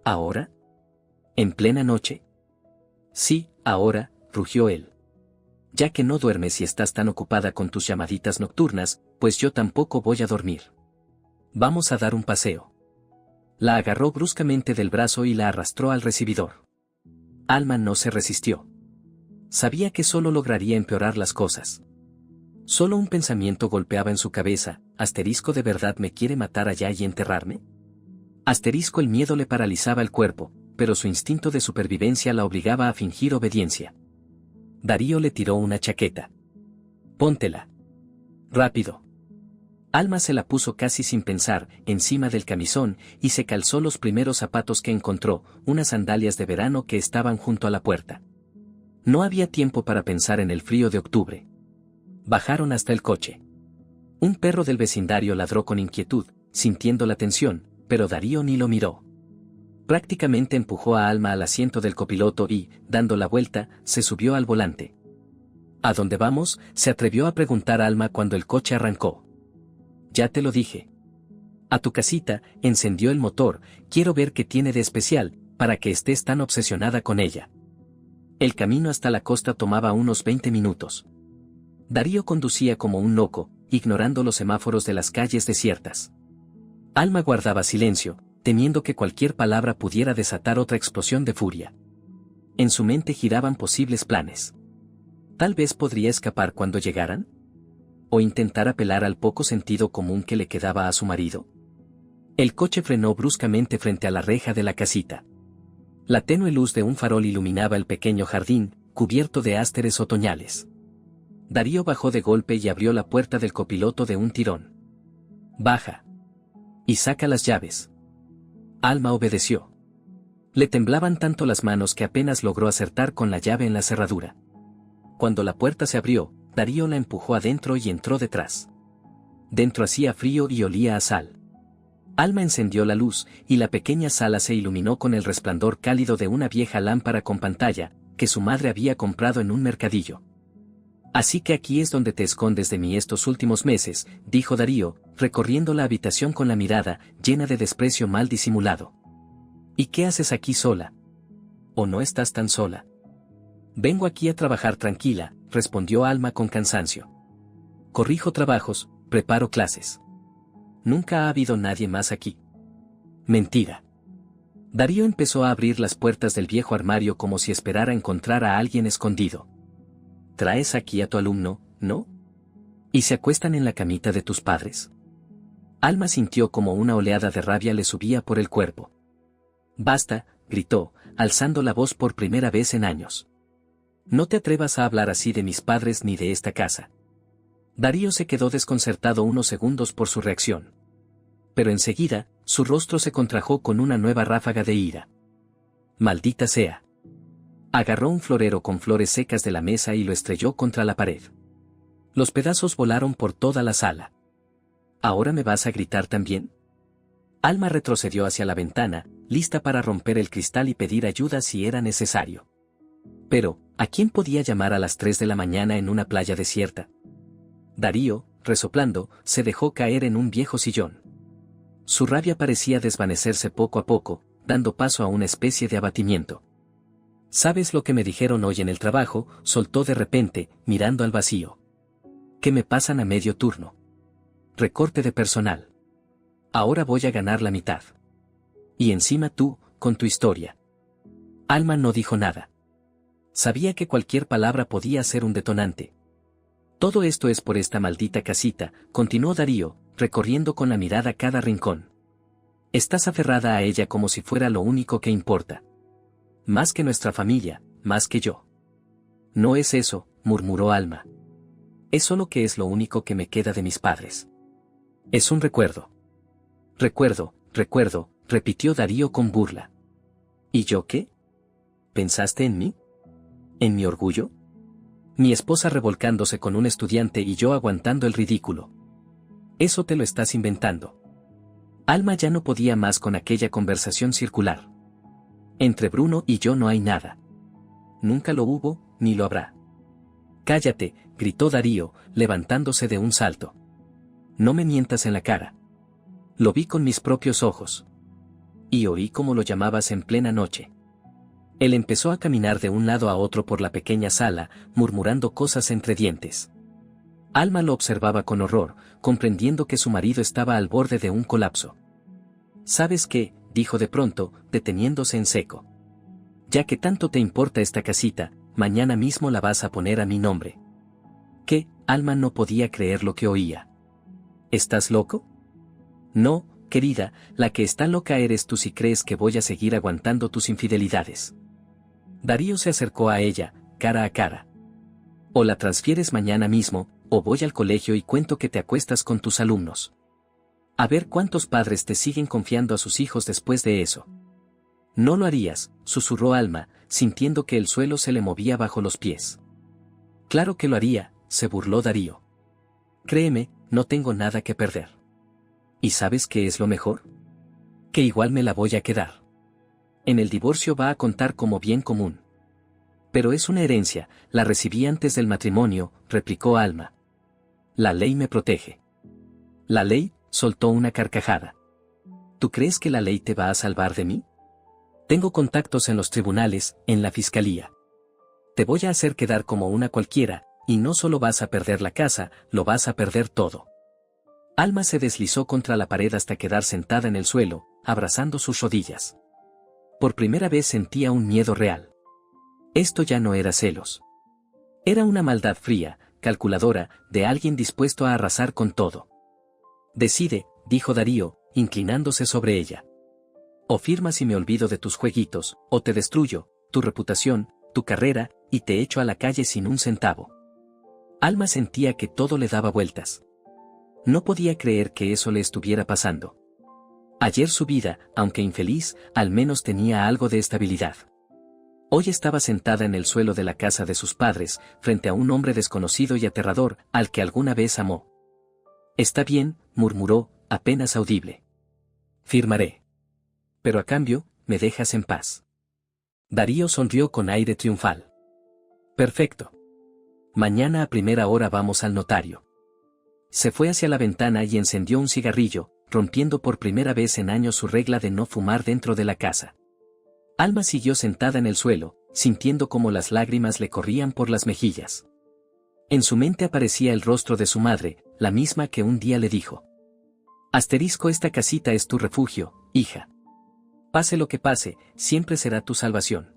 ¿Ahora? ¿En plena noche? Sí, ahora, rugió él. Ya que no duermes y estás tan ocupada con tus llamaditas nocturnas, pues yo tampoco voy a dormir. Vamos a dar un paseo. La agarró bruscamente del brazo y la arrastró al recibidor. Alma no se resistió. Sabía que solo lograría empeorar las cosas. Solo un pensamiento golpeaba en su cabeza, asterisco ¿de verdad me quiere matar allá y enterrarme? Asterisco el miedo le paralizaba el cuerpo, pero su instinto de supervivencia la obligaba a fingir obediencia. Darío le tiró una chaqueta. Póntela. Rápido. Alma se la puso casi sin pensar, encima del camisón, y se calzó los primeros zapatos que encontró, unas sandalias de verano que estaban junto a la puerta. No había tiempo para pensar en el frío de octubre. Bajaron hasta el coche. Un perro del vecindario ladró con inquietud, sintiendo la tensión, pero Darío ni lo miró. Prácticamente empujó a Alma al asiento del copiloto y, dando la vuelta, se subió al volante. ¿A dónde vamos?, se atrevió a preguntar Alma cuando el coche arrancó. Ya te lo dije. A tu casita, encendió el motor, quiero ver qué tiene de especial, para que estés tan obsesionada con ella. El camino hasta la costa tomaba unos 20 minutos. Darío conducía como un loco, ignorando los semáforos de las calles desiertas. Alma guardaba silencio, temiendo que cualquier palabra pudiera desatar otra explosión de furia. En su mente giraban posibles planes. Tal vez podría escapar cuando llegaran. ¿O intentar apelar al poco sentido común que le quedaba a su marido? El coche frenó bruscamente frente a la reja de la casita. La tenue luz de un farol iluminaba el pequeño jardín, cubierto de ásteres otoñales. Darío bajó de golpe y abrió la puerta del copiloto de un tirón. Baja. Y saca las llaves. Alma obedeció. Le temblaban tanto las manos que apenas logró acertar con la llave en la cerradura. Cuando la puerta se abrió, Darío la empujó adentro y entró detrás. Dentro hacía frío y olía a sal. Alma encendió la luz, y la pequeña sala se iluminó con el resplandor cálido de una vieja lámpara con pantalla, que su madre había comprado en un mercadillo. Así que aquí es donde te escondes de mí estos últimos meses, dijo Darío, recorriendo la habitación con la mirada, llena de desprecio mal disimulado. ¿Y qué haces aquí sola? ¿O no estás tan sola? Vengo aquí a trabajar tranquila, respondió Alma con cansancio. Corrijo trabajos, preparo clases. Nunca ha habido nadie más aquí. Mentira. Darío empezó a abrir las puertas del viejo armario como si esperara encontrar a alguien escondido. ¿Traes aquí a tu alumno, no? ¿Y se acuestan en la camita de tus padres? Alma sintió como una oleada de rabia le subía por el cuerpo. Basta, gritó, alzando la voz por primera vez en años. No te atrevas a hablar así de mis padres ni de esta casa. Darío se quedó desconcertado unos segundos por su reacción. Pero enseguida, su rostro se contrajo con una nueva ráfaga de ira. Maldita sea. Agarró un florero con flores secas de la mesa y lo estrelló contra la pared. Los pedazos volaron por toda la sala. ¿Ahora me vas a gritar también? Alma retrocedió hacia la ventana, lista para romper el cristal y pedir ayuda si era necesario. Pero, ¿a quién podía llamar a las 3 de la mañana en una playa desierta? Darío, resoplando, se dejó caer en un viejo sillón. Su rabia parecía desvanecerse poco a poco, dando paso a una especie de abatimiento. ¿Sabes lo que me dijeron hoy en el trabajo?, soltó de repente, mirando al vacío. ¿Qué me pasan a medio turno? Recorte de personal. Ahora voy a ganar la mitad. Y encima tú, con tu historia. Alma no dijo nada. Sabía que cualquier palabra podía ser un detonante. Todo esto es por esta maldita casita, continuó Darío, recorriendo con la mirada cada rincón. Estás aferrada a ella como si fuera lo único que importa. Más que nuestra familia, más que yo. No es eso, murmuró Alma. Es solo que es lo único que me queda de mis padres. Es un recuerdo. Recuerdo, repitió Darío con burla. ¿Y yo qué? ¿Pensaste en mí? ¿En mi orgullo? Mi esposa revolcándose con un estudiante y yo aguantando el ridículo. Eso te lo estás inventando. Alma ya no podía más con aquella conversación circular. Entre Bruno y yo no hay nada. Nunca lo hubo, ni lo habrá. Cállate, gritó Darío, levantándose de un salto. No me mientas en la cara. Lo vi con mis propios ojos. Y oí cómo lo llamabas en plena noche. Él empezó a caminar de un lado a otro por la pequeña sala, murmurando cosas entre dientes. Alma lo observaba con horror, comprendiendo que su marido estaba al borde de un colapso. ¿Sabes qué?, dijo de pronto, deteniéndose en seco. Ya que tanto te importa esta casita, mañana mismo la vas a poner a mi nombre. ¿Qué? Alma no podía creer lo que oía. ¿Estás loco? No, querida, la que está loca eres tú si crees que voy a seguir aguantando tus infidelidades. Darío se acercó a ella, cara a cara. O la transfieres mañana mismo, o voy al colegio y cuento que te acuestas con tus alumnos. A ver cuántos padres te siguen confiando a sus hijos después de eso. No lo harías, susurró Alma, sintiendo que el suelo se le movía bajo los pies. Claro que lo haría, se burló Darío. Créeme, no tengo nada que perder. ¿Y sabes qué es lo mejor? Que igual me la voy a quedar. En el divorcio va a contar como bien común. Pero es una herencia, la recibí antes del matrimonio, replicó Alma. La ley me protege. ¿La ley?, soltó una carcajada. ¿Tú crees que la ley te va a salvar de mí? Tengo contactos en los tribunales, en la fiscalía. Te voy a hacer quedar como una cualquiera, y no solo vas a perder la casa, lo vas a perder todo. Alma se deslizó contra la pared hasta quedar sentada en el suelo, abrazando sus rodillas. Por primera vez sentía un miedo real. Esto ya no era celos. Era una maldad fría, calculadora, de alguien dispuesto a arrasar con todo. Decide, dijo Darío, inclinándose sobre ella. O firmas y me olvido de tus jueguitos, o te destruyo, tu reputación, tu carrera, y te echo a la calle sin un centavo. Alma sentía que todo le daba vueltas. No podía creer que eso le estuviera pasando. Ayer su vida, aunque infeliz, al menos tenía algo de estabilidad. Hoy estaba sentada en el suelo de la casa de sus padres, frente a un hombre desconocido y aterrador, al que alguna vez amó. Está bien, murmuró, apenas audible. Firmaré. Pero a cambio, me dejas en paz. Darío sonrió con aire triunfal. Perfecto. Mañana a primera hora vamos al notario. Se fue hacia la ventana y encendió un cigarrillo, rompiendo por primera vez en años su regla de no fumar dentro de la casa. Alma siguió sentada en el suelo, sintiendo como las lágrimas le corrían por las mejillas. En su mente aparecía el rostro de su madre, la misma que un día le dijo. Esta casita es tu refugio, hija. Pase lo que pase, siempre será tu salvación.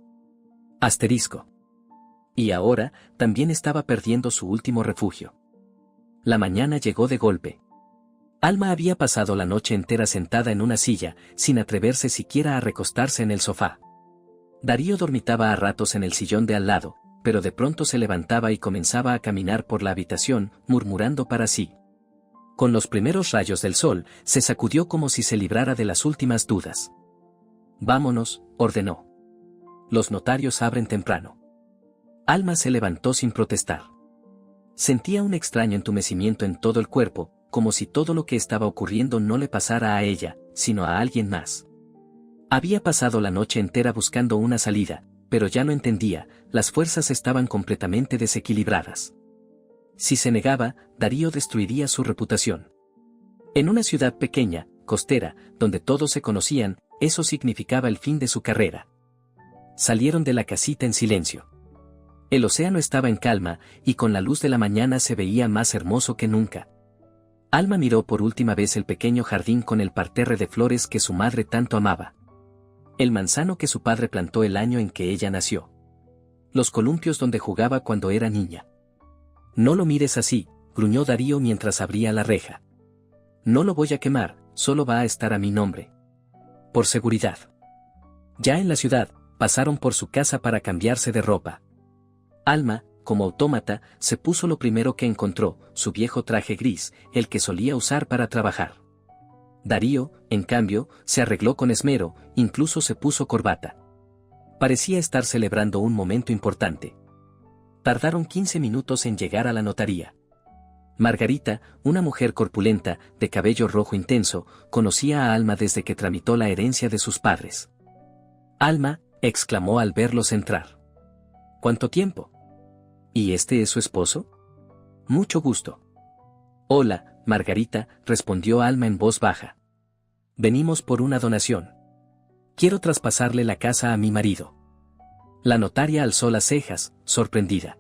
Y ahora, también estaba perdiendo su último refugio. La mañana llegó de golpe. Alma había pasado la noche entera sentada en una silla, sin atreverse siquiera a recostarse en el sofá. Darío dormitaba a ratos en el sillón de al lado, pero de pronto se levantaba y comenzaba a caminar por la habitación, murmurando para sí. Con los primeros rayos del sol, se sacudió como si se librara de las últimas dudas. Vámonos, ordenó. Los notarios abren temprano. Alma se levantó sin protestar. Sentía un extraño entumecimiento en todo el cuerpo, como si todo lo que estaba ocurriendo no le pasara a ella, sino a alguien más. Había pasado la noche entera buscando una salida, pero ya lo entendía, las fuerzas estaban completamente desequilibradas. Si se negaba, Darío destruiría su reputación. En una ciudad pequeña, costera, donde todos se conocían, eso significaba el fin de su carrera. Salieron de la casita en silencio. El océano estaba en calma, y con la luz de la mañana se veía más hermoso que nunca. Alma miró por última vez el pequeño jardín con el parterre de flores que su madre tanto amaba. El manzano que su padre plantó el año en que ella nació. Los columpios donde jugaba cuando era niña. No lo mires así, gruñó Darío mientras abría la reja. No lo voy a quemar, solo va a estar a mi nombre. Por seguridad. Ya en la ciudad, pasaron por su casa para cambiarse de ropa. Alma, como autómata, se puso lo primero que encontró, su viejo traje gris, el que solía usar para trabajar. Darío, en cambio, se arregló con esmero, incluso se puso corbata. Parecía estar celebrando un momento importante. Tardaron 15 minutos en llegar a la notaría. Margarita, una mujer corpulenta, de cabello rojo intenso, conocía a Alma desde que tramitó la herencia de sus padres. Alma, exclamó al verlos entrar. ¿Cuánto tiempo? ¿Y este es su esposo? Mucho gusto. Hola, Margarita, respondió Alma en voz baja. Venimos por una donación. Quiero traspasarle la casa a mi marido. La notaria alzó las cejas, sorprendida.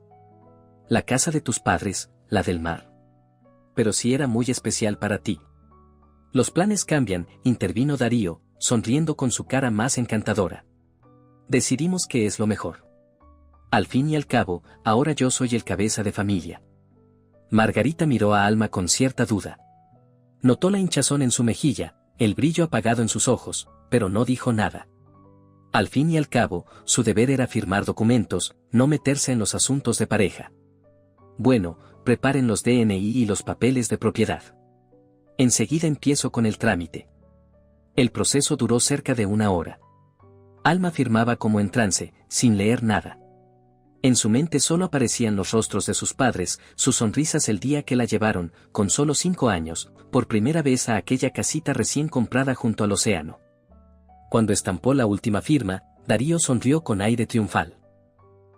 La casa de tus padres, la del mar. Pero sí era muy especial para ti. Los planes cambian, intervino Darío, sonriendo con su cara más encantadora. Decidimos que es lo mejor. Al fin y al cabo, ahora yo soy el cabeza de familia. Margarita miró a Alma con cierta duda. Notó la hinchazón en su mejilla, el brillo apagado en sus ojos, pero no dijo nada. Al fin y al cabo, su deber era firmar documentos, no meterse en los asuntos de pareja. Bueno, preparen los DNI y los papeles de propiedad. Enseguida empiezo con el trámite. El proceso duró cerca de 1 hora. Alma firmaba como en trance, sin leer nada. En su mente solo aparecían los rostros de sus padres, sus sonrisas el día que la llevaron, con solo 5 años, por primera vez a aquella casita recién comprada junto al océano. Cuando estampó la última firma, Darío sonrió con aire triunfal.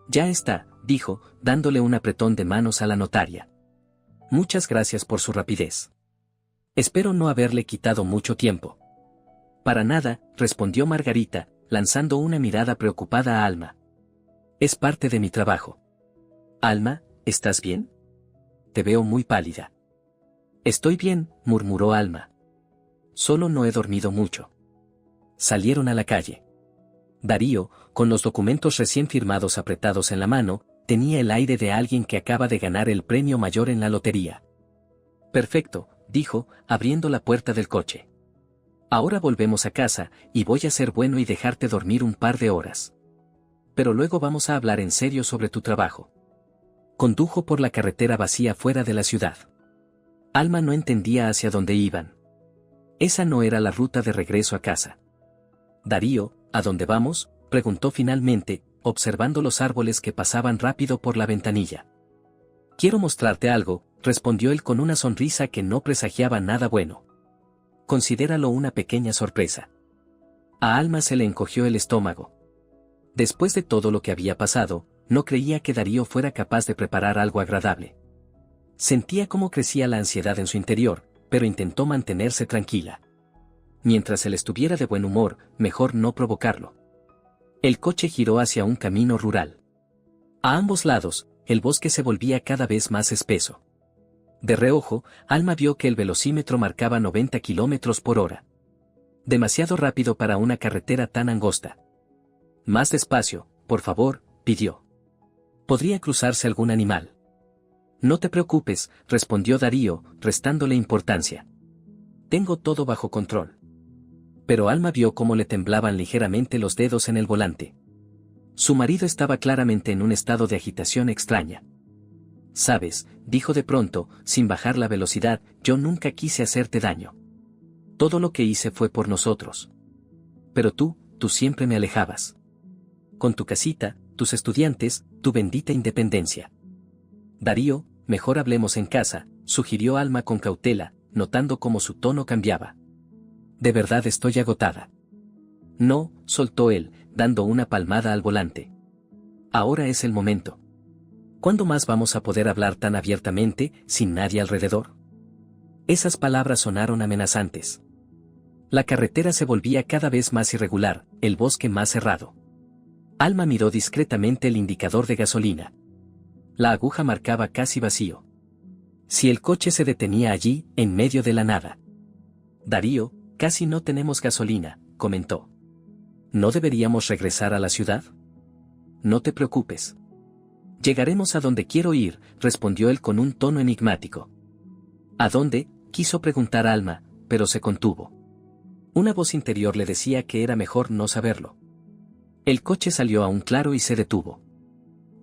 Ya está, dijo, dándole un apretón de manos a la notaria. Muchas gracias por su rapidez. Espero no haberle quitado mucho tiempo. Para nada, respondió Margarita, lanzando una mirada preocupada a Alma. Es parte de mi trabajo. Alma, ¿estás bien? Te veo muy pálida. Estoy bien, murmuró Alma. Solo no he dormido mucho. Salieron a la calle. Darío, con los documentos recién firmados apretados en la mano, tenía el aire de alguien que acaba de ganar el premio mayor en la lotería. Perfecto, dijo, abriendo la puerta del coche. Ahora volvemos a casa, y voy a ser bueno y dejarte dormir un par de horas. Pero luego vamos a hablar en serio sobre tu trabajo. Condujo por la carretera vacía fuera de la ciudad. Alma no entendía hacia dónde iban. Esa no era la ruta de regreso a casa. Darío, ¿a dónde vamos?, preguntó finalmente, observando los árboles que pasaban rápido por la ventanilla. Quiero mostrarte algo, respondió él con una sonrisa que no presagiaba nada bueno. Considéralo una pequeña sorpresa. A Alma se le encogió el estómago. Después de todo lo que había pasado, no creía que Darío fuera capaz de preparar algo agradable. Sentía cómo crecía la ansiedad en su interior, pero intentó mantenerse tranquila. Mientras él estuviera de buen humor, mejor no provocarlo. El coche giró hacia un camino rural. A ambos lados, el bosque se volvía cada vez más espeso. De reojo, Alma vio que el velocímetro marcaba 90 kilómetros por hora. Demasiado rápido para una carretera tan angosta. Más despacio, por favor, pidió. ¿Podría cruzarse algún animal? No te preocupes, respondió Darío, restándole importancia. Tengo todo bajo control. Pero Alma vio cómo le temblaban ligeramente los dedos en el volante. Su marido estaba claramente en un estado de agitación extraña. Sabes, dijo de pronto, sin bajar la velocidad, yo nunca quise hacerte daño. Todo lo que hice fue por nosotros. Pero tú siempre me alejabas. Con tu casita, tus estudiantes, tu bendita independencia. Darío, mejor hablemos en casa, sugirió Alma con cautela, notando cómo su tono cambiaba. De verdad estoy agotada. No, soltó él, dando una palmada al volante. Ahora es el momento. ¿Cuándo más vamos a poder hablar tan abiertamente, sin nadie alrededor? Esas palabras sonaron amenazantes. La carretera se volvía cada vez más irregular, el bosque más cerrado. Alma miró discretamente el indicador de gasolina. La aguja marcaba casi vacío. Si el coche se detenía allí, en medio de la nada. Darío, casi no tenemos gasolina, comentó. ¿No deberíamos regresar a la ciudad? No te preocupes. Llegaremos a donde quiero ir, respondió él con un tono enigmático. ¿A dónde?, quiso preguntar Alma, pero se contuvo. Una voz interior le decía que era mejor no saberlo. El coche salió a un claro y se detuvo.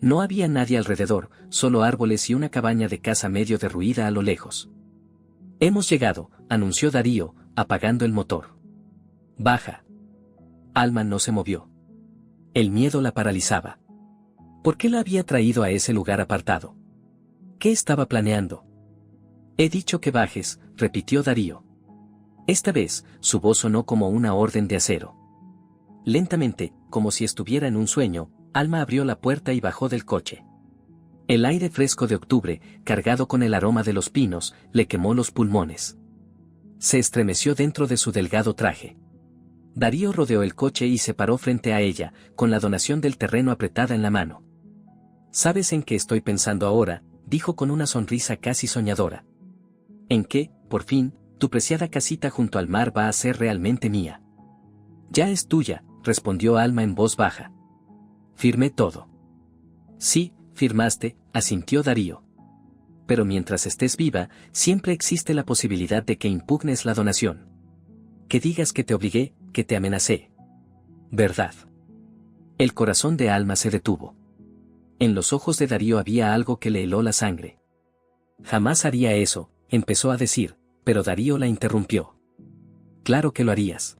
No había nadie alrededor, solo árboles y una cabaña de casa medio derruida a lo lejos. Hemos llegado, anunció Darío, apagando el motor. Baja. Alma no se movió. El miedo la paralizaba. ¿Por qué la había traído a ese lugar apartado? ¿Qué estaba planeando? He dicho que bajes, repitió Darío. Esta vez, su voz sonó como una orden de acero. Lentamente, como si estuviera en un sueño, Alma abrió la puerta y bajó del coche. El aire fresco de octubre, cargado con el aroma de los pinos, le quemó los pulmones. Se estremeció dentro de su delgado traje. Darío rodeó el coche y se paró frente a ella, con la donación del terreno apretada en la mano. ¿Sabes en qué estoy pensando ahora?, dijo con una sonrisa casi soñadora. En que, por fin, tu preciada casita junto al mar va a ser realmente mía. Ya es tuya, respondió Alma en voz baja. Firmé todo. Sí, firmaste, asintió Darío. Pero mientras estés viva, siempre existe la posibilidad de que impugnes la donación. Que digas que te obligué, que te amenacé. ¿Verdad? El corazón de Alma se detuvo. En los ojos de Darío había algo que le heló la sangre. Jamás haría eso, empezó a decir, pero Darío la interrumpió. Claro que lo harías.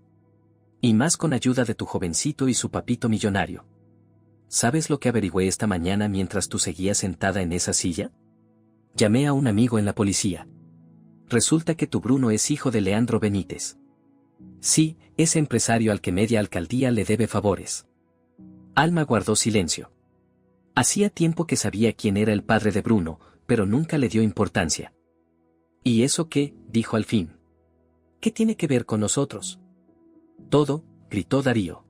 Y más con ayuda de tu jovencito y su papito millonario. ¿Sabes lo que averigüé esta mañana mientras tú seguías sentada en esa silla? Llamé a un amigo en la policía. Resulta que tu Bruno es hijo de Leandro Benítez. Sí, ese empresario al que media alcaldía le debe favores. Alma guardó silencio. Hacía tiempo que sabía quién era el padre de Bruno, pero nunca le dio importancia. ¿Y eso qué?, dijo al fin. ¿Qué tiene que ver con nosotros? Todo, gritó Darío.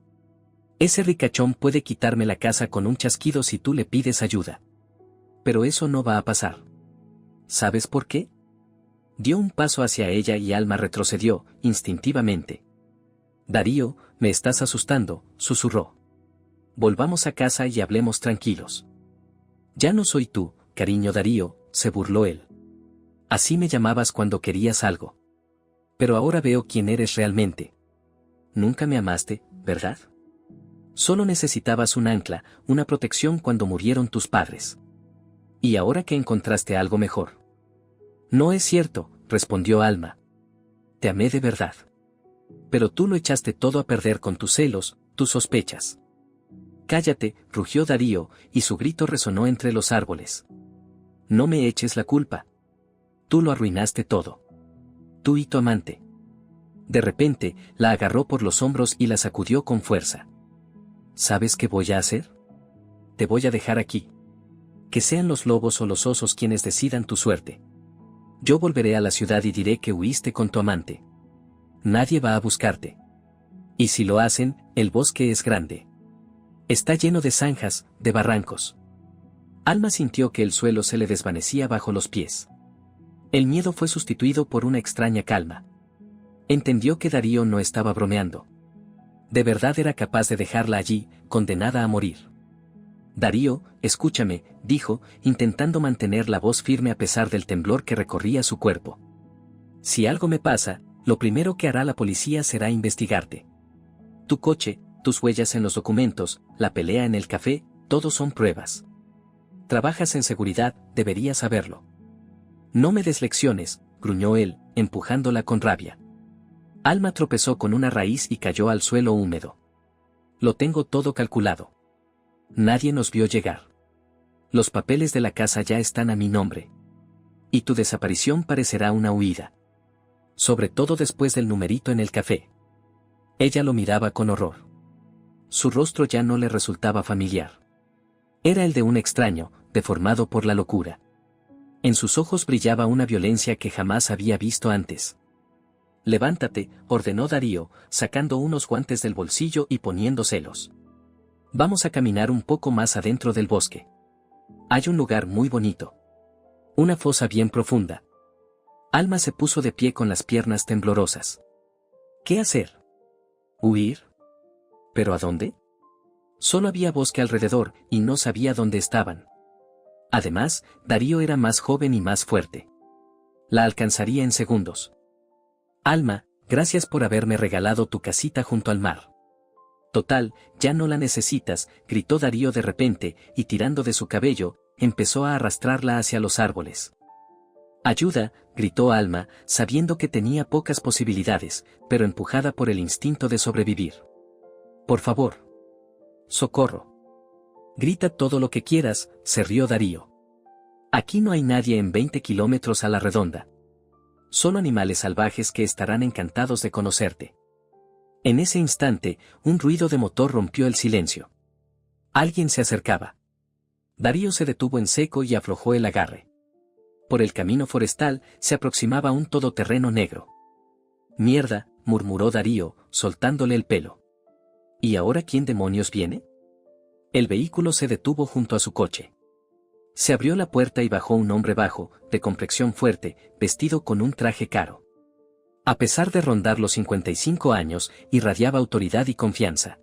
Ese ricachón puede quitarme la casa con un chasquido si tú le pides ayuda. Pero eso no va a pasar. ¿Sabes por qué? Dio un paso hacia ella y Alma retrocedió, instintivamente. Darío, me estás asustando, susurró. Volvamos a casa y hablemos tranquilos. Ya no soy tú, cariño Darío, se burló él. Así me llamabas cuando querías algo. Pero ahora veo quién eres realmente. Nunca me amaste, ¿verdad? Solo necesitabas un ancla, una protección cuando murieron tus padres. Y ahora que encontraste algo mejor. No es cierto, respondió Alma. Te amé de verdad. Pero tú lo echaste todo a perder con tus celos, tus sospechas. Cállate, rugió Darío, y su grito resonó entre los árboles. No me eches la culpa. Tú lo arruinaste todo. Tú y tu amante. De repente, la agarró por los hombros y la sacudió con fuerza. ¿Sabes qué voy a hacer? Te voy a dejar aquí. Que sean los lobos o los osos quienes decidan tu suerte. Yo volveré a la ciudad y diré que huiste con tu amante. Nadie va a buscarte. Y si lo hacen, el bosque es grande. Está lleno de zanjas, de barrancos. Alma sintió que el suelo se le desvanecía bajo los pies. El miedo fue sustituido por una extraña calma. Entendió que Darío no estaba bromeando. De verdad era capaz de dejarla allí, condenada a morir. Darío, escúchame, dijo, intentando mantener la voz firme a pesar del temblor que recorría su cuerpo. Si algo me pasa, lo primero que hará la policía será investigarte. Tu coche, tus huellas en los documentos, la pelea en el café, todo son pruebas. Trabajas en seguridad, deberías saberlo. No me des lecciones, gruñó él, empujándola con rabia. Alma tropezó con una raíz y cayó al suelo húmedo. Lo tengo todo calculado. Nadie nos vio llegar. Los papeles de la casa ya están a mi nombre. Y tu desaparición parecerá una huida. Sobre todo después del numerito en el café. Ella lo miraba con horror. Su rostro ya no le resultaba familiar. Era el de un extraño, deformado por la locura. En sus ojos brillaba una violencia que jamás había visto antes. Levántate, ordenó Darío, sacando unos guantes del bolsillo y poniéndoselos. Vamos a caminar un poco más adentro del bosque. Hay un lugar muy bonito. Una fosa bien profunda. Alma se puso de pie con las piernas temblorosas. ¿Qué hacer? ¿Huir? ¿Pero a dónde? Solo había bosque alrededor, y no sabía dónde estaban. Además, Darío era más joven y más fuerte. La alcanzaría en segundos. Alma, gracias por haberme regalado tu casita junto al mar. Total, ya no la necesitas, gritó Darío de repente, y tirando de su cabello, empezó a arrastrarla hacia los árboles. Ayuda, gritó Alma, sabiendo que tenía pocas posibilidades, pero empujada por el instinto de sobrevivir. Por favor. Socorro. Grita todo lo que quieras, se rió Darío. Aquí no hay nadie en 20 kilómetros a la redonda. Solo animales salvajes que estarán encantados de conocerte. En ese instante, un ruido de motor rompió el silencio. Alguien se acercaba. Darío se detuvo en seco y aflojó el agarre. Por el camino forestal se aproximaba un todoterreno negro. Mierda, murmuró Darío, soltándole el pelo. ¿Y ahora quién demonios viene? El vehículo se detuvo junto a su coche. Se abrió la puerta y bajó un hombre bajo, de complexión fuerte, vestido con un traje caro. A pesar de rondar los 55 años, irradiaba autoridad y confianza.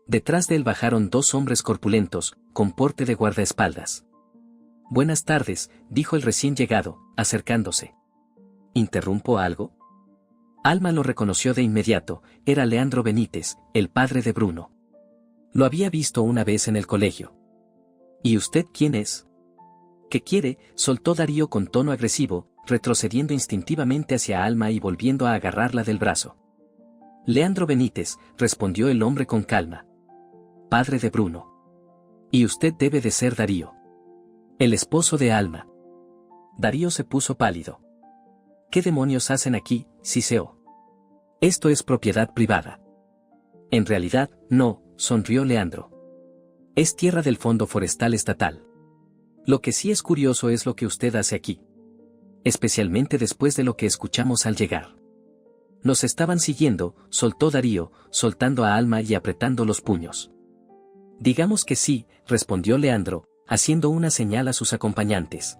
Detrás de él bajaron dos hombres corpulentos, con porte de guardaespaldas. Buenas tardes, dijo el recién llegado, acercándose. ¿Interrumpo algo? Alma lo reconoció de inmediato, era Leandro Benítez, el padre de Bruno. Lo había visto una vez en el colegio. ¿Y usted quién es? ¿Qué quiere?, soltó Darío con tono agresivo, retrocediendo instintivamente hacia Alma y volviendo a agarrarla del brazo. Leandro Benítez, respondió el hombre con calma. Padre de Bruno. Y usted debe de ser Darío. El esposo de Alma. Darío se puso pálido. ¿Qué demonios hacen aquí, siseó? Esto es propiedad privada. En realidad, no, sonrió Leandro. Es tierra del Fondo Forestal Estatal. Lo que sí es curioso es lo que usted hace aquí. Especialmente después de lo que escuchamos al llegar. Nos estaban siguiendo, soltó Darío, soltando a Alma y apretando los puños. Digamos que sí, respondió Leandro, haciendo una señal a sus acompañantes.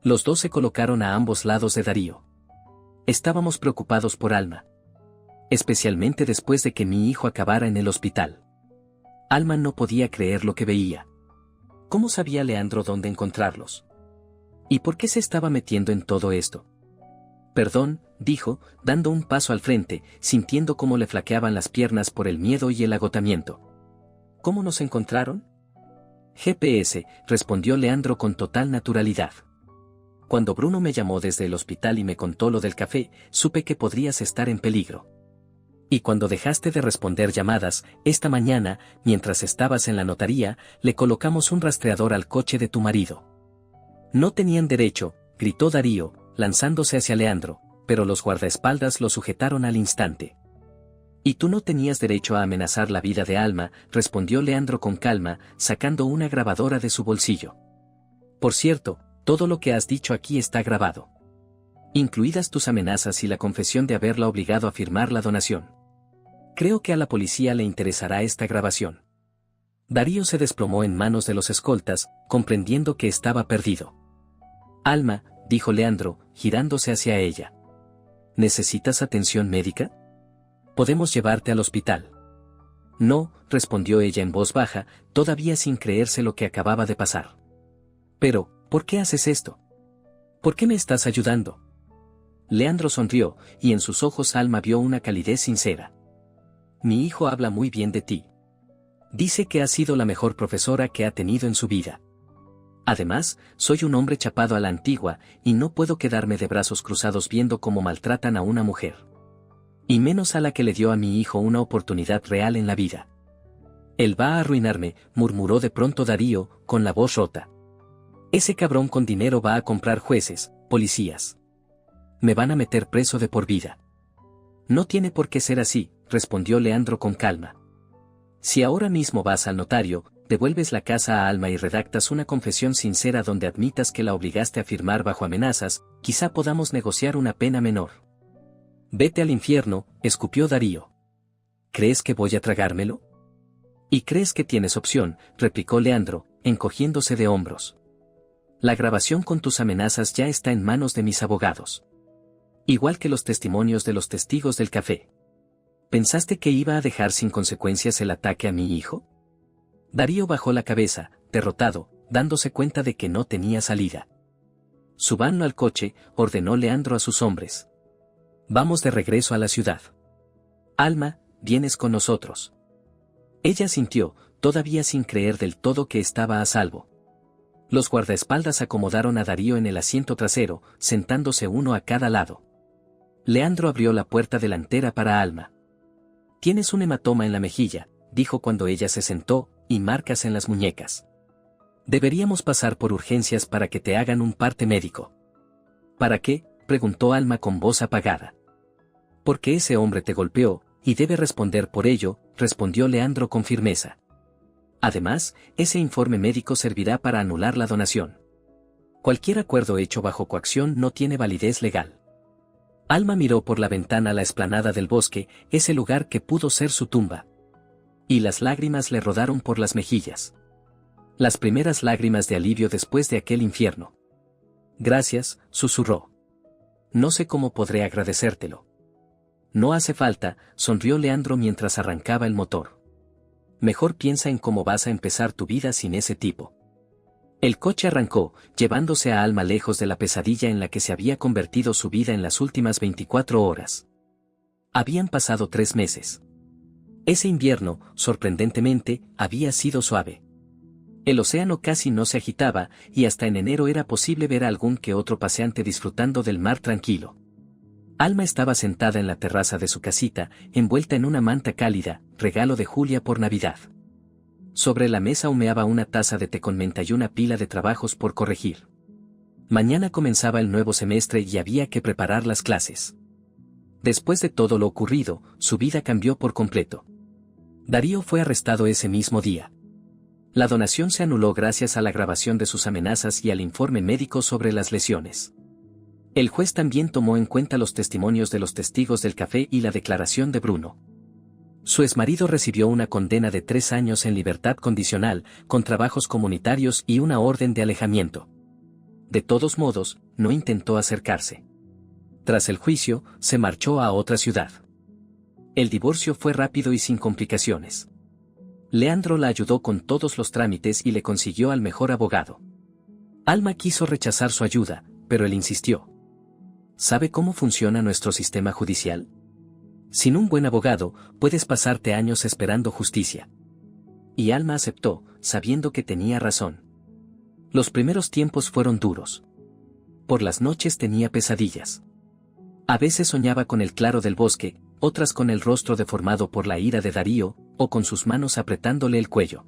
Los dos se colocaron a ambos lados de Darío. Estábamos preocupados por Alma. Especialmente después de que mi hijo acabara en el hospital. Alma no podía creer lo que veía. ¿Cómo sabía Leandro dónde encontrarlos? ¿Y por qué se estaba metiendo en todo esto? Perdón, dijo, dando un paso al frente, sintiendo cómo le flaqueaban las piernas por el miedo y el agotamiento. ¿Cómo nos encontraron? GPS, respondió Leandro con total naturalidad. Cuando Bruno me llamó desde el hospital y me contó lo del café, supe que podrías estar en peligro. Y cuando dejaste de responder llamadas, esta mañana, mientras estabas en la notaría, le colocamos un rastreador al coche de tu marido. No tenían derecho, gritó Darío, lanzándose hacia Leandro, pero los guardaespaldas lo sujetaron al instante. Y tú no tenías derecho a amenazar la vida de Alma, respondió Leandro con calma, sacando una grabadora de su bolsillo. Por cierto, todo lo que has dicho aquí está grabado. Incluidas tus amenazas y la confesión de haberla obligado a firmar la donación. Creo que a la policía le interesará esta grabación. Darío se desplomó en manos de los escoltas, comprendiendo que estaba perdido. Alma, dijo Leandro, girándose hacia ella. ¿Necesitas atención médica? Podemos llevarte al hospital. No, respondió ella en voz baja, todavía sin creerse lo que acababa de pasar. Pero, ¿por qué haces esto? ¿Por qué me estás ayudando? Leandro sonrió, y en sus ojos Alma vio una calidez sincera. Mi hijo habla muy bien de ti. Dice que has sido la mejor profesora que ha tenido en su vida. Además, soy un hombre chapado a la antigua, y no puedo quedarme de brazos cruzados viendo cómo maltratan a una mujer. Y menos a la que le dio a mi hijo una oportunidad real en la vida. Él va a arruinarme, murmuró de pronto Darío, con la voz rota. Ese cabrón con dinero va a comprar jueces, policías. Me van a meter preso de por vida. No tiene por qué ser así, respondió Leandro con calma. Si ahora mismo vas al notario, devuelves la casa a Alma y redactas una confesión sincera donde admitas que la obligaste a firmar bajo amenazas, quizá podamos negociar una pena menor. Vete al infierno, escupió Darío. ¿Crees que voy a tragármelo? ¿Y crees que tienes opción?, replicó Leandro, encogiéndose de hombros. La grabación con tus amenazas ya está en manos de mis abogados. Igual que los testimonios de los testigos del café. ¿Pensaste que iba a dejar sin consecuencias el ataque a mi hijo? Darío bajó la cabeza, derrotado, dándose cuenta de que no tenía salida. Subanlo al coche, ordenó Leandro a sus hombres. Vamos de regreso a la ciudad. Alma, vienes con nosotros. Ella sintió, todavía sin creer del todo que estaba a salvo. Los guardaespaldas acomodaron a Darío en el asiento trasero, sentándose uno a cada lado. Leandro abrió la puerta delantera para Alma. Tienes un hematoma en la mejilla, dijo cuando ella se sentó, y marcas en las muñecas. Deberíamos pasar por urgencias para que te hagan un parte médico. ¿Para qué?, preguntó Alma con voz apagada. Porque ese hombre te golpeó, y debe responder por ello, respondió Leandro con firmeza. Además, ese informe médico servirá para anular la donación. Cualquier acuerdo hecho bajo coacción no tiene validez legal. Alma miró por la ventana la explanada del bosque, ese lugar que pudo ser su tumba. Y las lágrimas le rodaron por las mejillas. Las primeras lágrimas de alivio después de aquel infierno. Gracias, susurró. No sé cómo podré agradecértelo. No hace falta, sonrió Leandro mientras arrancaba el motor. Mejor piensa en cómo vas a empezar tu vida sin ese tipo. El coche arrancó, llevándose a Alma lejos de la pesadilla en la que se había convertido su vida en las últimas 24 horas. Habían pasado 3 meses. Ese invierno, sorprendentemente, había sido suave. El océano casi no se agitaba, y hasta en enero era posible ver a algún que otro paseante disfrutando del mar tranquilo. Alma estaba sentada en la terraza de su casita, envuelta en una manta cálida, regalo de Julia por Navidad. Sobre la mesa humeaba una taza de té con menta y una pila de trabajos por corregir. Mañana comenzaba el nuevo semestre y había que preparar las clases. Después de todo lo ocurrido, su vida cambió por completo. Darío fue arrestado ese mismo día. La donación se anuló gracias a la grabación de sus amenazas y al informe médico sobre las lesiones. El juez también tomó en cuenta los testimonios de los testigos del café y la declaración de Bruno. Su exmarido recibió una condena de 3 años en libertad condicional, con trabajos comunitarios y una orden de alejamiento. De todos modos, no intentó acercarse. Tras el juicio, se marchó a otra ciudad. El divorcio fue rápido y sin complicaciones. Leandro la ayudó con todos los trámites y le consiguió al mejor abogado. Alma quiso rechazar su ayuda, pero él insistió. ¿Sabe cómo funciona nuestro sistema judicial? Sin un buen abogado, puedes pasarte años esperando justicia. Y Alma aceptó, sabiendo que tenía razón. Los primeros tiempos fueron duros. Por las noches tenía pesadillas. A veces soñaba con el claro del bosque, otras con el rostro deformado por la ira de Darío, o con sus manos apretándole el cuello.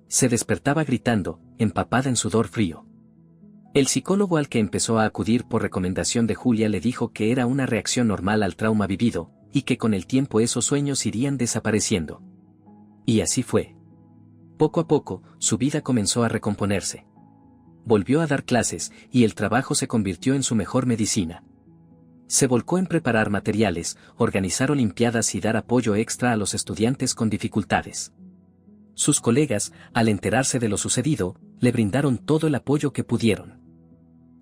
Se despertaba gritando, empapada en sudor frío. El psicólogo al que empezó a acudir por recomendación de Julia le dijo que era una reacción normal al trauma vivido, y que con el tiempo esos sueños irían desapareciendo. Y así fue. Poco a poco, su vida comenzó a recomponerse. Volvió a dar clases, y el trabajo se convirtió en su mejor medicina. Se volcó en preparar materiales, organizar olimpiadas y dar apoyo extra a los estudiantes con dificultades. Sus colegas, al enterarse de lo sucedido, le brindaron todo el apoyo que pudieron.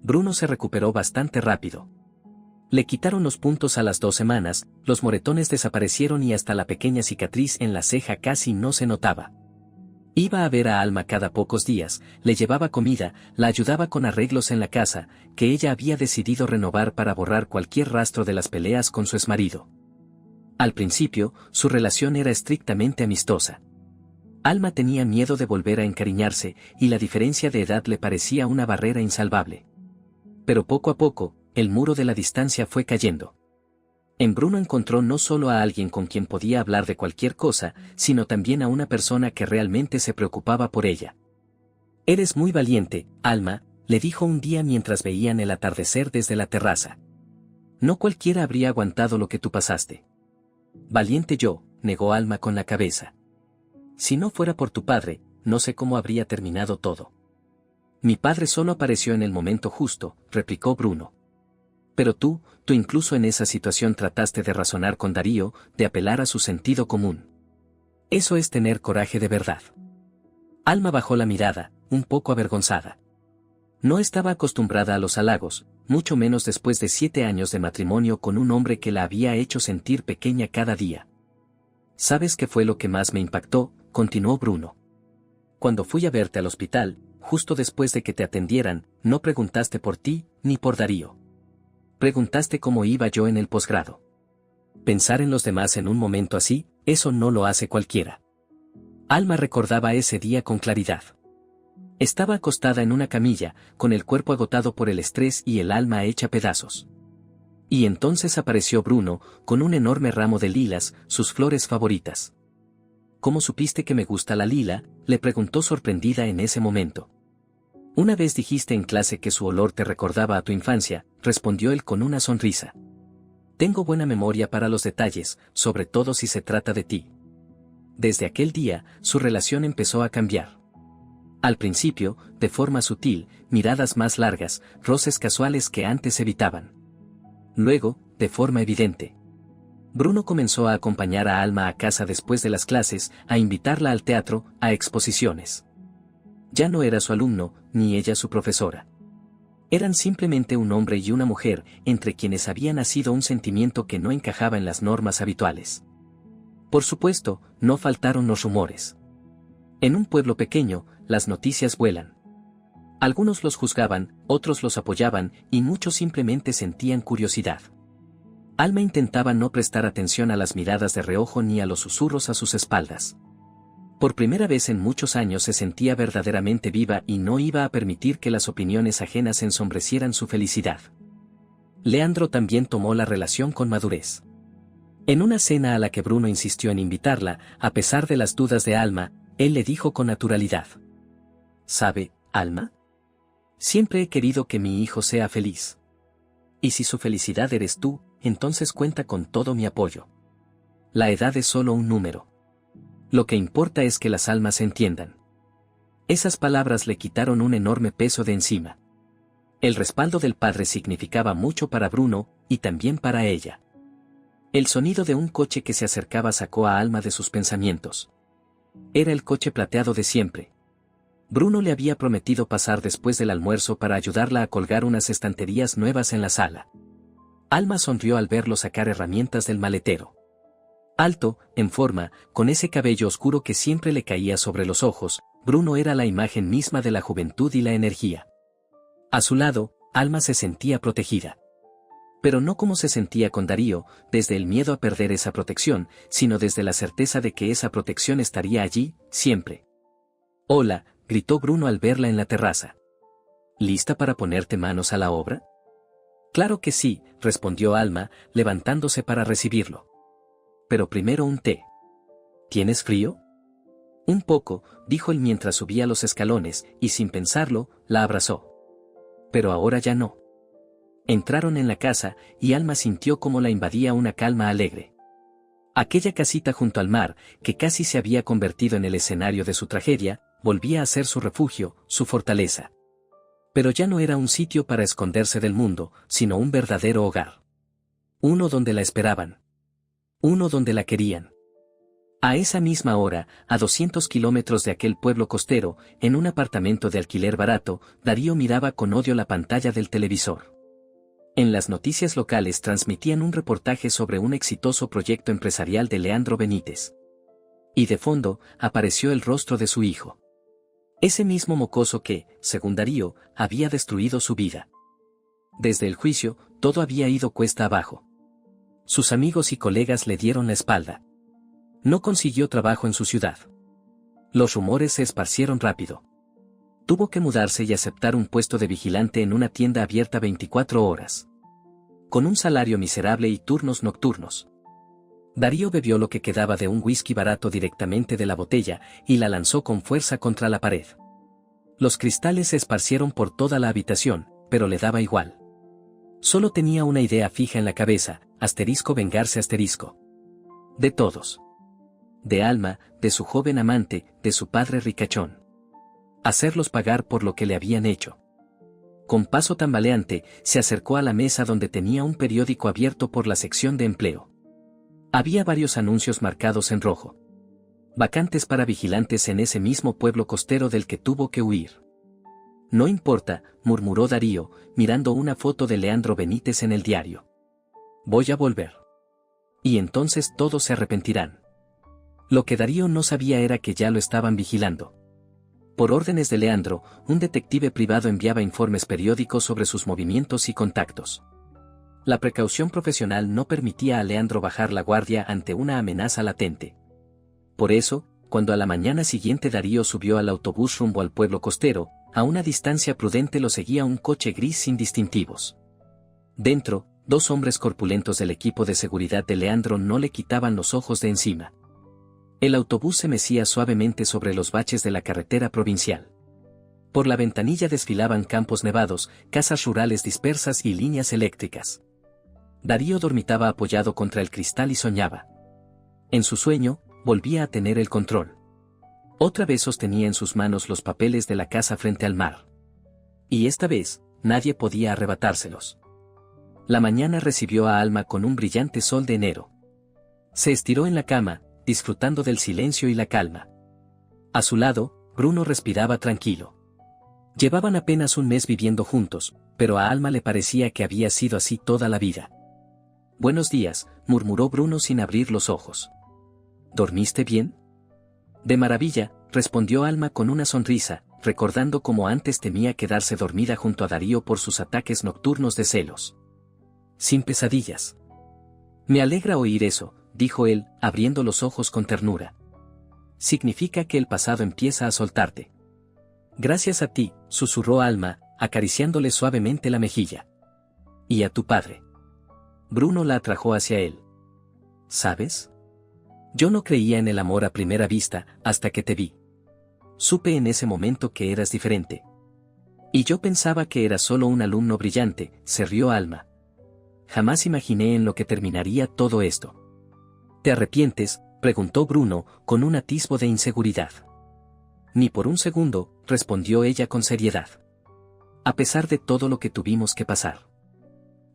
Bruno se recuperó bastante rápido. Le quitaron los puntos a las 2 semanas, los moretones desaparecieron y hasta la pequeña cicatriz en la ceja casi no se notaba. Iba a ver a Alma cada pocos días, le llevaba comida, la ayudaba con arreglos en la casa, que ella había decidido renovar para borrar cualquier rastro de las peleas con su exmarido. Al principio, su relación era estrictamente amistosa. Alma tenía miedo de volver a encariñarse, y la diferencia de edad le parecía una barrera insalvable. Pero poco a poco, el muro de la distancia fue cayendo. En Bruno encontró no solo a alguien con quien podía hablar de cualquier cosa, sino también a una persona que realmente se preocupaba por ella. Eres muy valiente, Alma, le dijo un día mientras veían el atardecer desde la terraza. No cualquiera habría aguantado lo que tú pasaste. Valiente yo, negó Alma con la cabeza. Si no fuera por tu padre, no sé cómo habría terminado todo. Mi padre solo apareció en el momento justo, replicó Bruno. Pero tú incluso en esa situación trataste de razonar con Darío, de apelar a su sentido común. Eso es tener coraje de verdad. Alma bajó la mirada, un poco avergonzada. No estaba acostumbrada a los halagos, mucho menos después de 7 años de matrimonio con un hombre que la había hecho sentir pequeña cada día. ¿Sabes qué fue lo que más me impactó?, continuó Bruno. Cuando fui a verte al hospital, justo después de que te atendieran, no preguntaste por ti, ni por Darío. Preguntaste cómo iba yo en el posgrado. Pensar en los demás en un momento así, eso no lo hace cualquiera. Alma recordaba ese día con claridad. Estaba acostada en una camilla, con el cuerpo agotado por el estrés y el alma hecha pedazos. Y entonces apareció Bruno, con un enorme ramo de lilas, sus flores favoritas. ¿Cómo supiste que me gusta la lila?, le preguntó sorprendida en ese momento. Una vez dijiste en clase que su olor te recordaba a tu infancia, respondió él con una sonrisa. Tengo buena memoria para los detalles, sobre todo si se trata de ti. Desde aquel día, su relación empezó a cambiar. Al principio, de forma sutil, miradas más largas, roces casuales que antes evitaban. Luego, de forma evidente. Bruno comenzó a acompañar a Alma a casa después de las clases, a invitarla al teatro, a exposiciones. Ya no era su alumno, ni ella su profesora. Eran simplemente un hombre y una mujer, entre quienes había nacido un sentimiento que no encajaba en las normas habituales. Por supuesto, no faltaron los rumores. En un pueblo pequeño, las noticias vuelan. Algunos los juzgaban, otros los apoyaban, y muchos simplemente sentían curiosidad. Alma intentaba no prestar atención a las miradas de reojo ni a los susurros a sus espaldas. Por primera vez en muchos años se sentía verdaderamente viva y no iba a permitir que las opiniones ajenas ensombrecieran su felicidad. Leandro también tomó la relación con madurez. En una cena a la que Bruno insistió en invitarla, a pesar de las dudas de Alma, él le dijo con naturalidad. ¿Sabe, Alma? Siempre he querido que mi hijo sea feliz. Y si su felicidad eres tú, entonces cuenta con todo mi apoyo. La edad es solo un número. Lo que importa es que las almas se entiendan. Esas palabras le quitaron un enorme peso de encima. El respaldo del padre significaba mucho para Bruno, y también para ella. El sonido de un coche que se acercaba sacó a Alma de sus pensamientos. Era el coche plateado de siempre. Bruno le había prometido pasar después del almuerzo para ayudarla a colgar unas estanterías nuevas en la sala. Alma sonrió al verlo sacar herramientas del maletero. Alto, en forma, con ese cabello oscuro que siempre le caía sobre los ojos, Bruno era la imagen misma de la juventud y la energía. A su lado, Alma se sentía protegida. Pero no como se sentía con Darío, desde el miedo a perder esa protección, sino desde la certeza de que esa protección estaría allí, siempre. «Hola», gritó Bruno al verla en la terraza. «¿Lista para ponerte manos a la obra?» «Claro que sí», respondió Alma, levantándose para recibirlo. «Pero primero un té». «¿Tienes frío?» «Un poco», dijo él mientras subía los escalones, y sin pensarlo, la abrazó. «Pero ahora ya no». Entraron en la casa, y Alma sintió cómo la invadía una calma alegre. Aquella casita junto al mar, que casi se había convertido en el escenario de su tragedia, volvía a ser su refugio, su fortaleza. Pero ya no era un sitio para esconderse del mundo, sino un verdadero hogar. Uno donde la esperaban. Uno donde la querían. A esa misma hora, a 200 kilómetros de aquel pueblo costero, en un apartamento de alquiler barato, Darío miraba con odio la pantalla del televisor. En las noticias locales transmitían un reportaje sobre un exitoso proyecto empresarial de Leandro Benítez. Y de fondo, apareció el rostro de su hijo. Ese mismo mocoso que, según Darío, había destruido su vida. Desde el juicio, todo había ido cuesta abajo. Sus amigos y colegas le dieron la espalda. No consiguió trabajo en su ciudad. Los rumores se esparcieron rápido. Tuvo que mudarse y aceptar un puesto de vigilante en una tienda abierta 24 horas. Con un salario miserable y turnos nocturnos. Darío bebió lo que quedaba de un whisky barato directamente de la botella y la lanzó con fuerza contra la pared. Los cristales se esparcieron por toda la habitación, pero le daba igual. Solo tenía una idea fija en la cabeza, vengarse. De todos. De Alma, de su joven amante, de su padre ricachón. Hacerlos pagar por lo que le habían hecho. Con paso tambaleante, se acercó a la mesa donde tenía un periódico abierto por la sección de empleo. Había varios anuncios marcados en rojo. Vacantes para vigilantes en ese mismo pueblo costero del que tuvo que huir. No importa, murmuró Darío, mirando una foto de Leandro Benítez en el diario. Voy a volver. Y entonces todos se arrepentirán. Lo que Darío no sabía era que ya lo estaban vigilando. Por órdenes de Leandro, un detective privado enviaba informes periódicos sobre sus movimientos y contactos. La precaución profesional no permitía a Leandro bajar la guardia ante una amenaza latente. Por eso, cuando a la mañana siguiente Darío subió al autobús rumbo al pueblo costero, a una distancia prudente lo seguía un coche gris sin distintivos. Dentro, 2 hombres corpulentos del equipo de seguridad de Leandro no le quitaban los ojos de encima. El autobús se mecía suavemente sobre los baches de la carretera provincial. Por la ventanilla desfilaban campos nevados, casas rurales dispersas y líneas eléctricas. Darío dormitaba apoyado contra el cristal y soñaba. En su sueño, volvía a tener el control. Otra vez sostenía en sus manos los papeles de la casa frente al mar. Y esta vez, nadie podía arrebatárselos. La mañana recibió a Alma con un brillante sol de enero. Se estiró en la cama, disfrutando del silencio y la calma. A su lado, Bruno respiraba tranquilo. Llevaban apenas un mes viviendo juntos, pero a Alma le parecía que había sido así toda la vida. Buenos días, murmuró Bruno sin abrir los ojos. ¿Dormiste bien? De maravilla, respondió Alma con una sonrisa, recordando cómo antes temía quedarse dormida junto a Darío por sus ataques nocturnos de celos. Sin pesadillas. Me alegra oír eso, dijo él, abriendo los ojos con ternura. Significa que el pasado empieza a soltarte. Gracias a ti, susurró Alma, acariciándole suavemente la mejilla. Y a tu padre. Bruno la atrajo hacia él. ¿Sabes? Yo no creía en el amor a primera vista, hasta que te vi. Supe en ese momento que eras diferente. Y yo pensaba que eras solo un alumno brillante, se rió Alma. Jamás imaginé en lo que terminaría todo esto. ¿Te arrepientes?, preguntó Bruno, con un atisbo de inseguridad. Ni por un segundo, respondió ella con seriedad. A pesar de todo lo que tuvimos que pasar.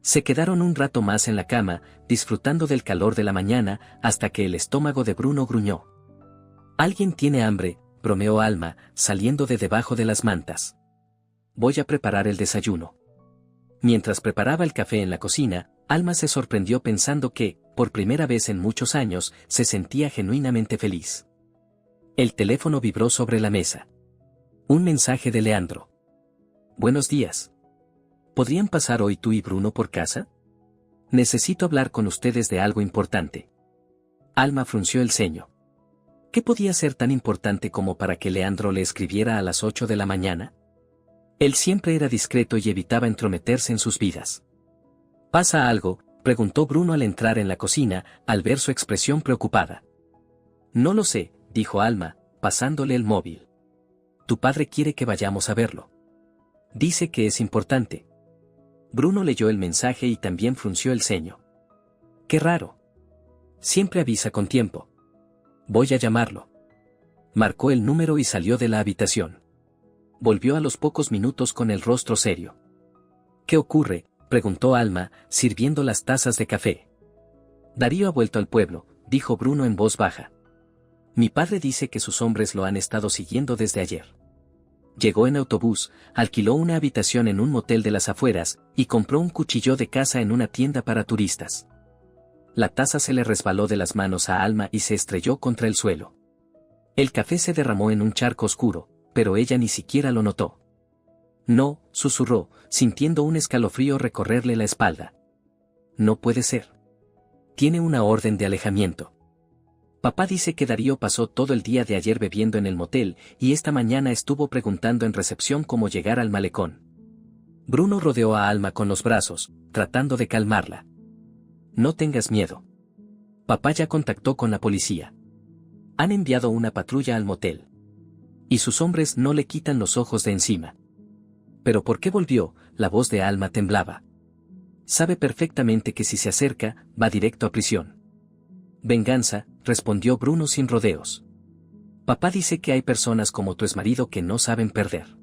Se quedaron un rato más en la cama, disfrutando del calor de la mañana, hasta que el estómago de Bruno gruñó. Alguien tiene hambre, bromeó Alma, saliendo de debajo de las mantas. Voy a preparar el desayuno. Mientras preparaba el café en la cocina, Alma se sorprendió pensando que, por primera vez en muchos años, se sentía genuinamente feliz. El teléfono vibró sobre la mesa. Un mensaje de Leandro. Buenos días. ¿Podrían pasar hoy tú y Bruno por casa? Necesito hablar con ustedes de algo importante. Alma frunció el ceño. ¿Qué podía ser tan importante como para que Leandro le escribiera a las 8 de la mañana? Él siempre era discreto y evitaba entrometerse en sus vidas. ¿Pasa algo?, preguntó Bruno al entrar en la cocina, al ver su expresión preocupada. No lo sé, dijo Alma, pasándole el móvil. Tu padre quiere que vayamos a verlo. Dice que es importante. Bruno leyó el mensaje y también frunció el ceño. Qué raro. Siempre avisa con tiempo. Voy a llamarlo. Marcó el número y salió de la habitación. Volvió a los pocos minutos con el rostro serio. ¿Qué ocurre?, preguntó Alma, sirviendo las tazas de café. Darío ha vuelto al pueblo, dijo Bruno en voz baja. Mi padre dice que sus hombres lo han estado siguiendo desde ayer. Llegó en autobús, alquiló una habitación en un motel de las afueras, y compró un cuchillo de caza en una tienda para turistas. La taza se le resbaló de las manos a Alma y se estrelló contra el suelo. El café se derramó en un charco oscuro, pero ella ni siquiera lo notó. No, susurró, sintiendo un escalofrío recorrerle la espalda. No puede ser. Tiene una orden de alejamiento. Papá dice que Darío pasó todo el día de ayer bebiendo en el motel, y esta mañana estuvo preguntando en recepción cómo llegar al malecón. Bruno rodeó a Alma con los brazos, tratando de calmarla. No tengas miedo. Papá ya contactó con la policía. Han enviado una patrulla al motel. Y sus hombres no le quitan los ojos de encima. ¿Pero por qué volvió? La voz de Alma temblaba. Sabe perfectamente que si se acerca, va directo a prisión. Venganza, respondió Bruno sin rodeos. Papá dice que hay personas como tu exmarido que no saben perder.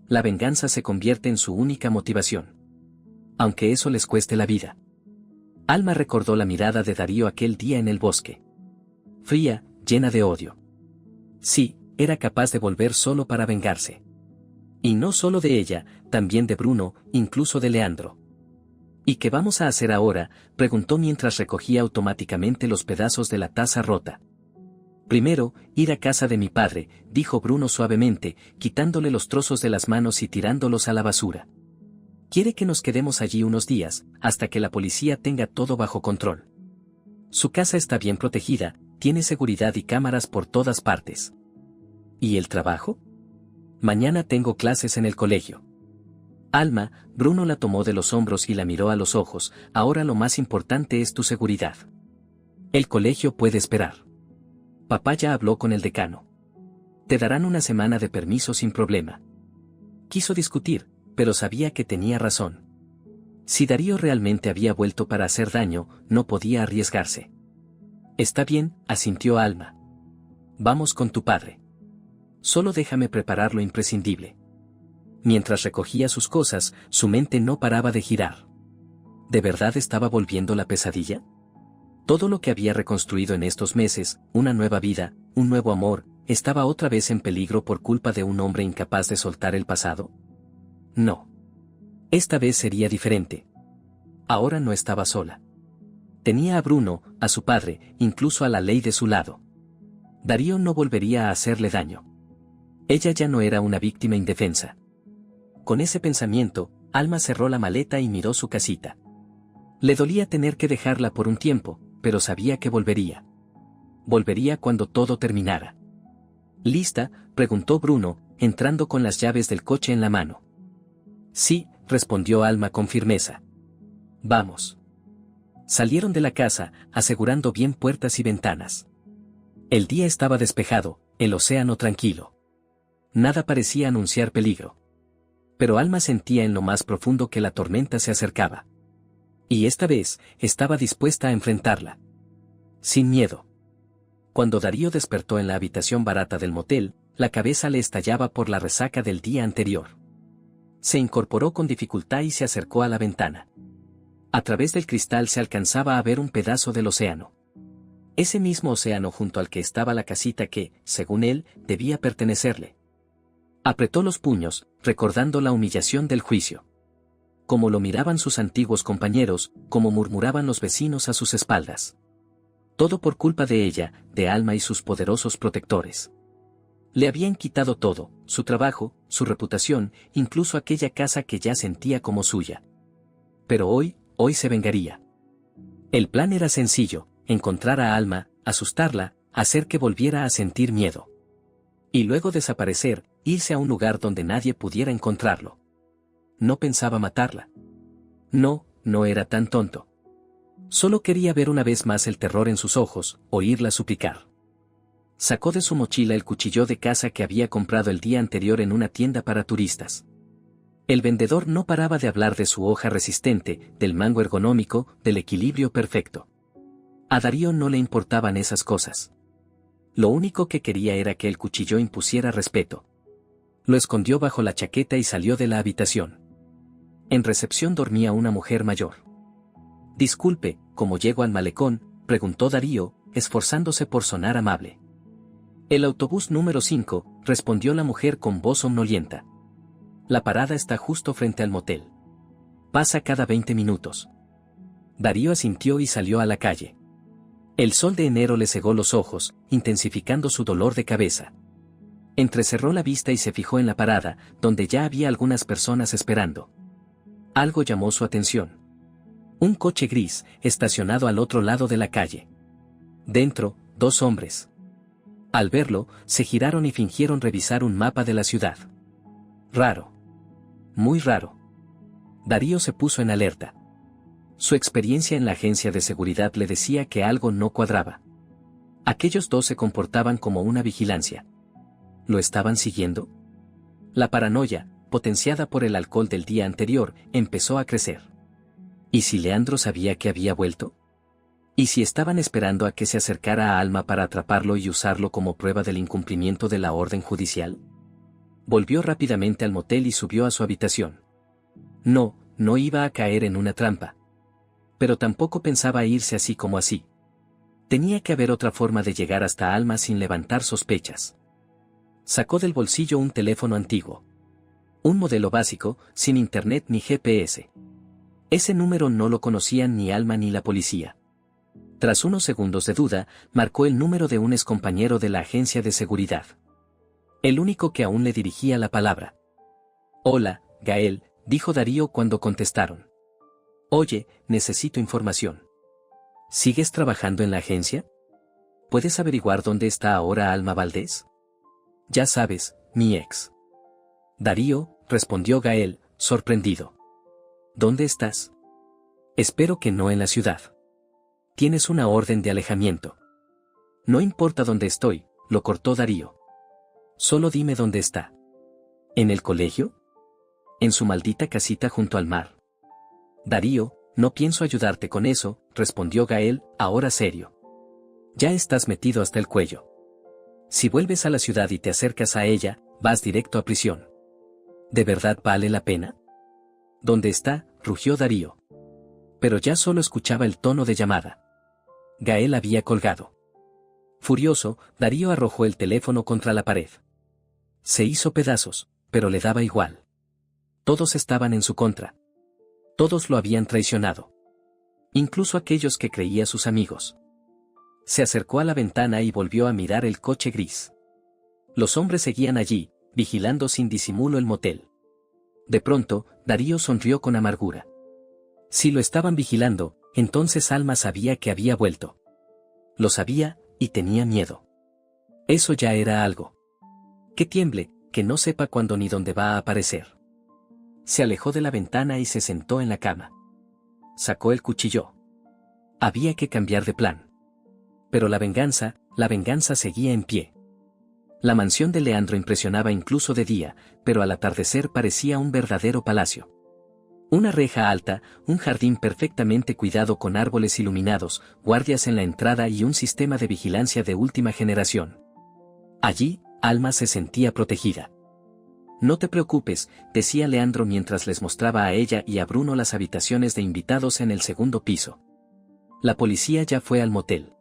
La venganza se convierte en su única motivación. Aunque eso les cueste la vida. Alma recordó la mirada de Darío aquel día en el bosque. Fría, llena de odio. Sí, era capaz de volver solo para vengarse. Y no solo de ella, también de Bruno, incluso de Leandro. ¿Y qué vamos a hacer ahora?, preguntó mientras recogía automáticamente los pedazos de la taza rota. Primero, ir a casa de mi padre, dijo Bruno suavemente, quitándole los trozos de las manos y tirándolos a la basura. Quiere que nos quedemos allí unos días, hasta que la policía tenga todo bajo control. Su casa está bien protegida, tiene seguridad y cámaras por todas partes. ¿Y el trabajo? Mañana tengo clases en el colegio. Alma, Bruno la tomó de los hombros y la miró a los ojos, ahora lo más importante es tu seguridad. El colegio puede esperar. Papá ya habló con el decano. Te darán una semana de permiso sin problema. Quiso discutir, pero sabía que tenía razón. Si Darío realmente había vuelto para hacer daño, no podía arriesgarse. Está bien, asintió Alma. Vamos con tu padre. Solo déjame preparar lo imprescindible. Mientras recogía sus cosas, su mente no paraba de girar. ¿De verdad estaba volviendo la pesadilla? Todo lo que había reconstruido en estos meses, una nueva vida, un nuevo amor, ¿estaba otra vez en peligro por culpa de un hombre incapaz de soltar el pasado? No. Esta vez sería diferente. Ahora no estaba sola. Tenía a Bruno, a su padre, incluso a la ley de su lado. Darío no volvería a hacerle daño. Ella ya no era una víctima indefensa. Con ese pensamiento, Alma cerró la maleta y miró su casita. Le dolía tener que dejarla por un tiempo, pero sabía que volvería. Volvería cuando todo terminara. ¿Lista?, preguntó Bruno, entrando con las llaves del coche en la mano. Sí, respondió Alma con firmeza. Vamos. Salieron de la casa, asegurando bien puertas y ventanas. El día estaba despejado, el océano tranquilo. Nada parecía anunciar peligro. Pero Alma sentía en lo más profundo que la tormenta se acercaba. Y esta vez, estaba dispuesta a enfrentarla. Sin miedo. Cuando Darío despertó en la habitación barata del motel, la cabeza le estallaba por la resaca del día anterior. Se incorporó con dificultad y se acercó a la ventana. A través del cristal se alcanzaba a ver un pedazo del océano. Ese mismo océano junto al que estaba la casita que, según él, debía pertenecerle. Apretó los puños, recordando la humillación del juicio. Cómo lo miraban sus antiguos compañeros, cómo murmuraban los vecinos a sus espaldas. Todo por culpa de ella, de Alma y sus poderosos protectores. Le habían quitado todo, su trabajo, su reputación, incluso aquella casa que ya sentía como suya. Pero hoy se vengaría. El plan era sencillo, encontrar a Alma, asustarla, hacer que volviera a sentir miedo. Y luego desaparecer, irse a un lugar donde nadie pudiera encontrarlo. No pensaba matarla. No era tan tonto. Solo quería ver una vez más el terror en sus ojos, oírla suplicar. Sacó de su mochila el cuchillo de caza que había comprado el día anterior en una tienda para turistas. El vendedor no paraba de hablar de su hoja resistente, del mango ergonómico, del equilibrio perfecto. A Darío no le importaban esas cosas. Lo único que quería era que el cuchillo impusiera respeto. Lo escondió bajo la chaqueta y salió de la habitación. En recepción dormía una mujer mayor. Disculpe, ¿cómo llego al malecón?, preguntó Darío, esforzándose por sonar amable. El autobús número 5, respondió la mujer con voz somnolienta. La parada está justo frente al motel. Pasa cada 20 minutos. Darío asintió y salió a la calle. El sol de enero le cegó los ojos, intensificando su dolor de cabeza. Entrecerró la vista y se fijó en la parada, donde ya había algunas personas esperando. Algo llamó su atención. Un coche gris, estacionado al otro lado de la calle. Dentro, 2 hombres. Al verlo, se giraron y fingieron revisar un mapa de la ciudad. Raro. Muy raro. Darío se puso en alerta. Su experiencia en la agencia de seguridad le decía que algo no cuadraba. Aquellos 2 se comportaban como una vigilancia. ¿Lo estaban siguiendo? La paranoia, potenciada por el alcohol del día anterior, empezó a crecer. ¿Y si Leandro sabía que había vuelto? ¿Y si estaban esperando a que se acercara a Alma para atraparlo y usarlo como prueba del incumplimiento de la orden judicial? Volvió rápidamente al motel y subió a su habitación. No iba a caer en una trampa. Pero tampoco pensaba irse así como así. Tenía que haber otra forma de llegar hasta Alma sin levantar sospechas. Sacó del bolsillo un teléfono antiguo. Un modelo básico, sin internet ni GPS. Ese número no lo conocían ni Alma ni la policía. Tras unos segundos de duda, marcó el número de un excompañero de la agencia de seguridad. El único que aún le dirigía la palabra. «Hola, Gael», dijo Darío cuando contestaron. «Oye, necesito información. ¿Sigues trabajando en la agencia? ¿Puedes averiguar dónde está ahora Alma Valdés?» «Ya sabes, mi ex». «Darío», respondió Gael, sorprendido. «¿Dónde estás?» «Espero que no en la ciudad. Tienes una orden de alejamiento». «No importa dónde estoy», lo cortó Darío. «Solo dime dónde está». «¿En el colegio? ¿En su maldita casita junto al mar?» «Darío, no pienso ayudarte con eso», respondió Gael, ahora serio. «Ya estás metido hasta el cuello. Si vuelves a la ciudad y te acercas a ella, vas directo a prisión. ¿De verdad vale la pena?» «¿Dónde está?», rugió Darío. Pero ya solo escuchaba el tono de llamada. Gael había colgado. Furioso, Darío arrojó el teléfono contra la pared. Se hizo pedazos, pero le daba igual. Todos estaban en su contra. Todos lo habían traicionado. Incluso aquellos que creía sus amigos. Se acercó a la ventana y volvió a mirar el coche gris. Los hombres seguían allí, vigilando sin disimulo el motel. De pronto, Darío sonrió con amargura. Si lo estaban vigilando, entonces Alma sabía que había vuelto. Lo sabía, y tenía miedo. Eso ya era algo. Que tiemble, que no sepa cuándo ni dónde va a aparecer. Se alejó de la ventana y se sentó en la cama. Sacó el cuchillo. Había que cambiar de plan. Pero la venganza seguía en pie. La mansión de Leandro impresionaba incluso de día, pero al atardecer parecía un verdadero palacio. Una reja alta, un jardín perfectamente cuidado con árboles iluminados, guardias en la entrada y un sistema de vigilancia de última generación. Allí, Alma se sentía protegida. «No te preocupes», decía Leandro mientras les mostraba a ella y a Bruno las habitaciones de invitados en el segundo piso. La policía ya fue al motel.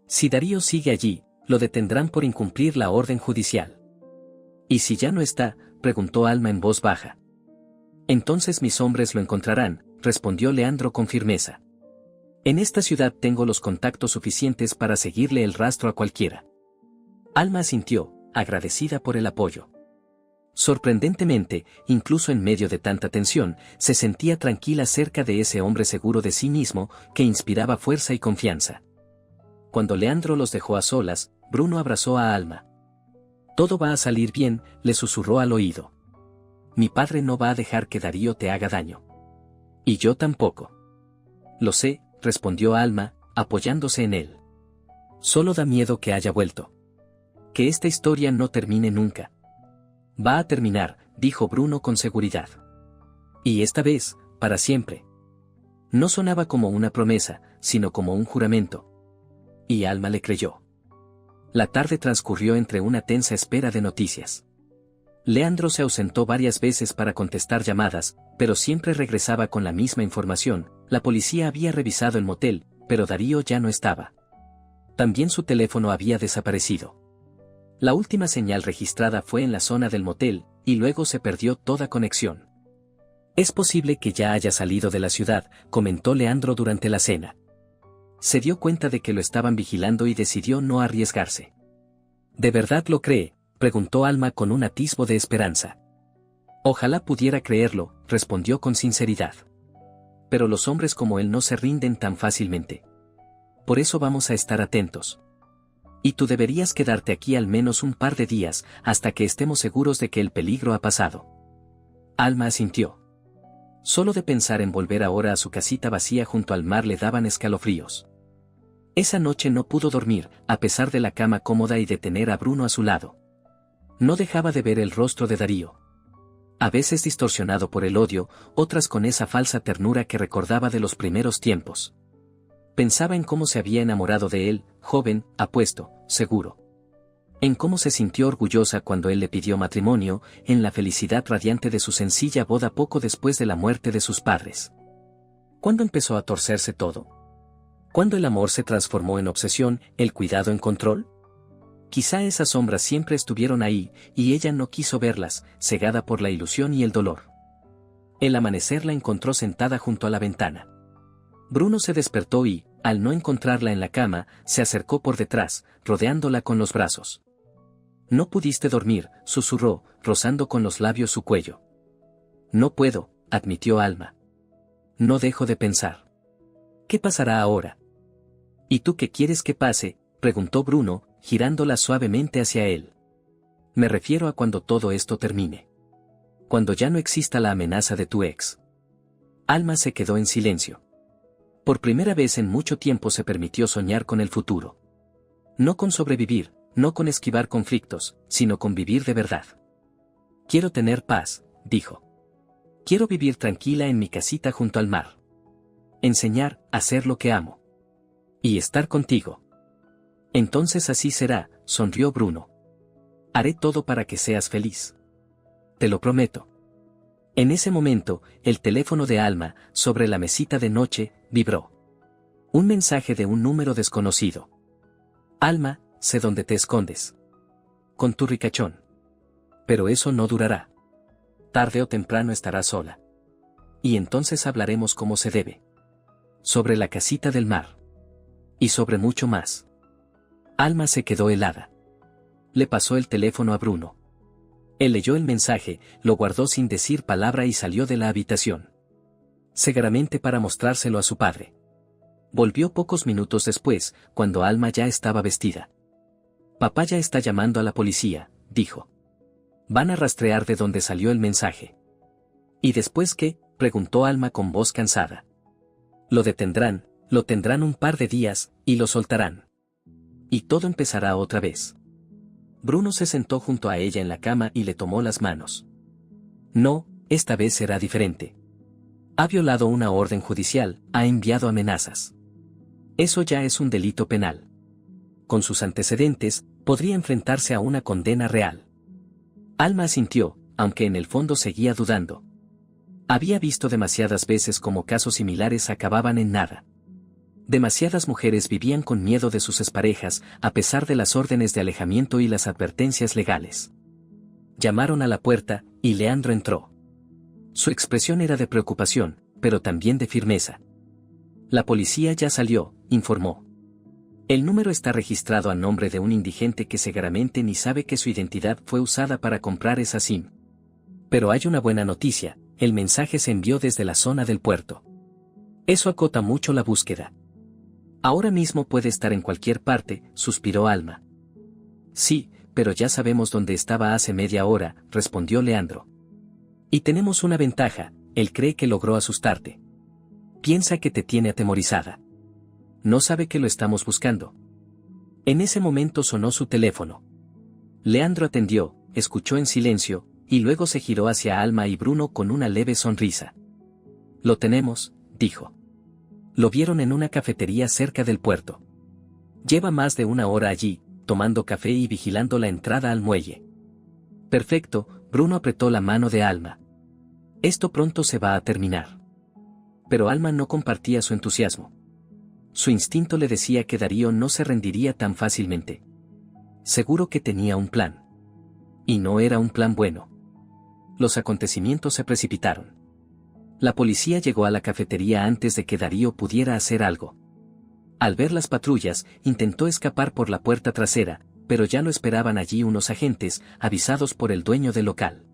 Si Darío sigue allí, lo detendrán por incumplir la orden judicial. «¿Y si ya no está?», preguntó Alma en voz baja. «Entonces mis hombres lo encontrarán», respondió Leandro con firmeza. «En esta ciudad tengo los contactos suficientes para seguirle el rastro a cualquiera». Alma asintió, agradecida por el apoyo. Sorprendentemente, incluso en medio de tanta tensión, se sentía tranquila cerca de ese hombre seguro de sí mismo, que inspiraba fuerza y confianza. Cuando Leandro los dejó a solas, Bruno abrazó a Alma. «Todo va a salir bien», le susurró al oído. «Mi padre no va a dejar que Darío te haga daño. Y yo tampoco». «Lo sé», respondió Alma, apoyándose en él. «Solo da miedo que haya vuelto. Que esta historia no termine nunca». «Va a terminar», dijo Bruno con seguridad. «Y esta vez, para siempre». No sonaba como una promesa, sino como un juramento. Y Alma le creyó. La tarde transcurrió entre una tensa espera de noticias. Leandro se ausentó varias veces para contestar llamadas, pero siempre regresaba con la misma información. La policía había revisado el motel, pero Darío ya no estaba. También su teléfono había desaparecido. La última señal registrada fue en la zona del motel, y luego se perdió toda conexión. «Es posible que ya haya salido de la ciudad», comentó Leandro durante la cena. Se dio cuenta de que lo estaban vigilando y decidió no arriesgarse. «¿De verdad lo cree?», preguntó Alma con un atisbo de esperanza. «Ojalá pudiera creerlo», respondió con sinceridad. «Pero los hombres como él no se rinden tan fácilmente. Por eso vamos a estar atentos. Y tú deberías quedarte aquí al menos un par de días, hasta que estemos seguros de que el peligro ha pasado». Alma asintió. Solo de pensar en volver ahora a su casita vacía junto al mar le daban escalofríos. Esa noche no pudo dormir, a pesar de la cama cómoda y de tener a Bruno a su lado. No dejaba de ver el rostro de Darío. A veces distorsionado por el odio, otras con esa falsa ternura que recordaba de los primeros tiempos. Pensaba en cómo se había enamorado de él, joven, apuesto, seguro. En cómo se sintió orgullosa cuando él le pidió matrimonio, en la felicidad radiante de su sencilla boda poco después de la muerte de sus padres. ¿Cuándo empezó a torcerse todo? ¿Cuándo el amor se transformó en obsesión, el cuidado en control? Quizá esas sombras siempre estuvieron ahí, y ella no quiso verlas, cegada por la ilusión y el dolor. El amanecer la encontró sentada junto a la ventana. Bruno se despertó y, al no encontrarla en la cama, se acercó por detrás, rodeándola con los brazos. «No pudiste dormir», susurró, rozando con los labios su cuello. «No puedo», admitió Alma. «No dejo de pensar. ¿Qué pasará ahora?» «¿Y tú qué quieres que pase?», preguntó Bruno, girándola suavemente hacia él. «Me refiero a cuando todo esto termine. Cuando ya no exista la amenaza de tu ex». Alma se quedó en silencio. Por primera vez en mucho tiempo se permitió soñar con el futuro. No con sobrevivir, no con esquivar conflictos, sino con vivir de verdad. «Quiero tener paz», dijo. «Quiero vivir tranquila en mi casita junto al mar. Enseñar, hacer lo que amo. Y estar contigo». «Entonces así será», sonrió Bruno. «Haré todo para que seas feliz. Te lo prometo». En ese momento, el teléfono de Alma, sobre la mesita de noche, vibró. Un mensaje de un número desconocido. «Alma, sé dónde te escondes. Con tu ricachón. Pero eso no durará. Tarde o temprano estarás sola. Y entonces hablaremos como se debe. Sobre la casita del mar. Y sobre mucho más». Alma se quedó helada. Le pasó el teléfono a Bruno. Él leyó el mensaje, lo guardó sin decir palabra y salió de la habitación. Seguramente para mostrárselo a su padre. Volvió pocos minutos después, cuando Alma ya estaba vestida. «Papá ya está llamando a la policía», dijo. «Van a rastrear de dónde salió el mensaje». «¿Y después qué?», preguntó Alma con voz cansada. «Lo detendrán, lo tendrán un par de días, y lo soltarán. Y todo empezará otra vez». Bruno se sentó junto a ella en la cama y le tomó las manos. «No, esta vez será diferente. Ha violado una orden judicial, ha enviado amenazas. Eso ya es un delito penal. Con sus antecedentes, podría enfrentarse a una condena real». Alma asintió, aunque en el fondo seguía dudando. Había visto demasiadas veces cómo casos similares acababan en nada. Demasiadas mujeres vivían con miedo de sus exparejas, a pesar de las órdenes de alejamiento y las advertencias legales. Llamaron a la puerta, y Leandro entró. Su expresión era de preocupación, pero también de firmeza. «La policía ya salió», informó. «El número está registrado a nombre de un indigente que seguramente ni sabe que su identidad fue usada para comprar esa SIM. Pero hay una buena noticia, el mensaje se envió desde la zona del puerto. Eso acota mucho la búsqueda. Ahora mismo puede estar en cualquier parte», suspiró Alma. «Sí, pero ya sabemos dónde estaba hace media hora», respondió Leandro. «Y tenemos una ventaja, él cree que logró asustarte. Piensa que te tiene atemorizada. No sabe que lo estamos buscando». En ese momento sonó su teléfono. Leandro atendió, escuchó en silencio, y luego se giró hacia Alma y Bruno con una leve sonrisa. «Lo tenemos», dijo. «Lo vieron en una cafetería cerca del puerto. Lleva más de una hora allí, tomando café y vigilando la entrada al muelle». «Perfecto», Bruno apretó la mano de Alma. «Esto pronto se va a terminar». Pero Alma no compartía su entusiasmo. Su instinto le decía que Darío no se rendiría tan fácilmente. Seguro que tenía un plan. Y no era un plan bueno. Los acontecimientos se precipitaron. La policía llegó a la cafetería antes de que Darío pudiera hacer algo. Al ver las patrullas, intentó escapar por la puerta trasera, pero ya lo esperaban allí unos agentes, avisados por el dueño del local.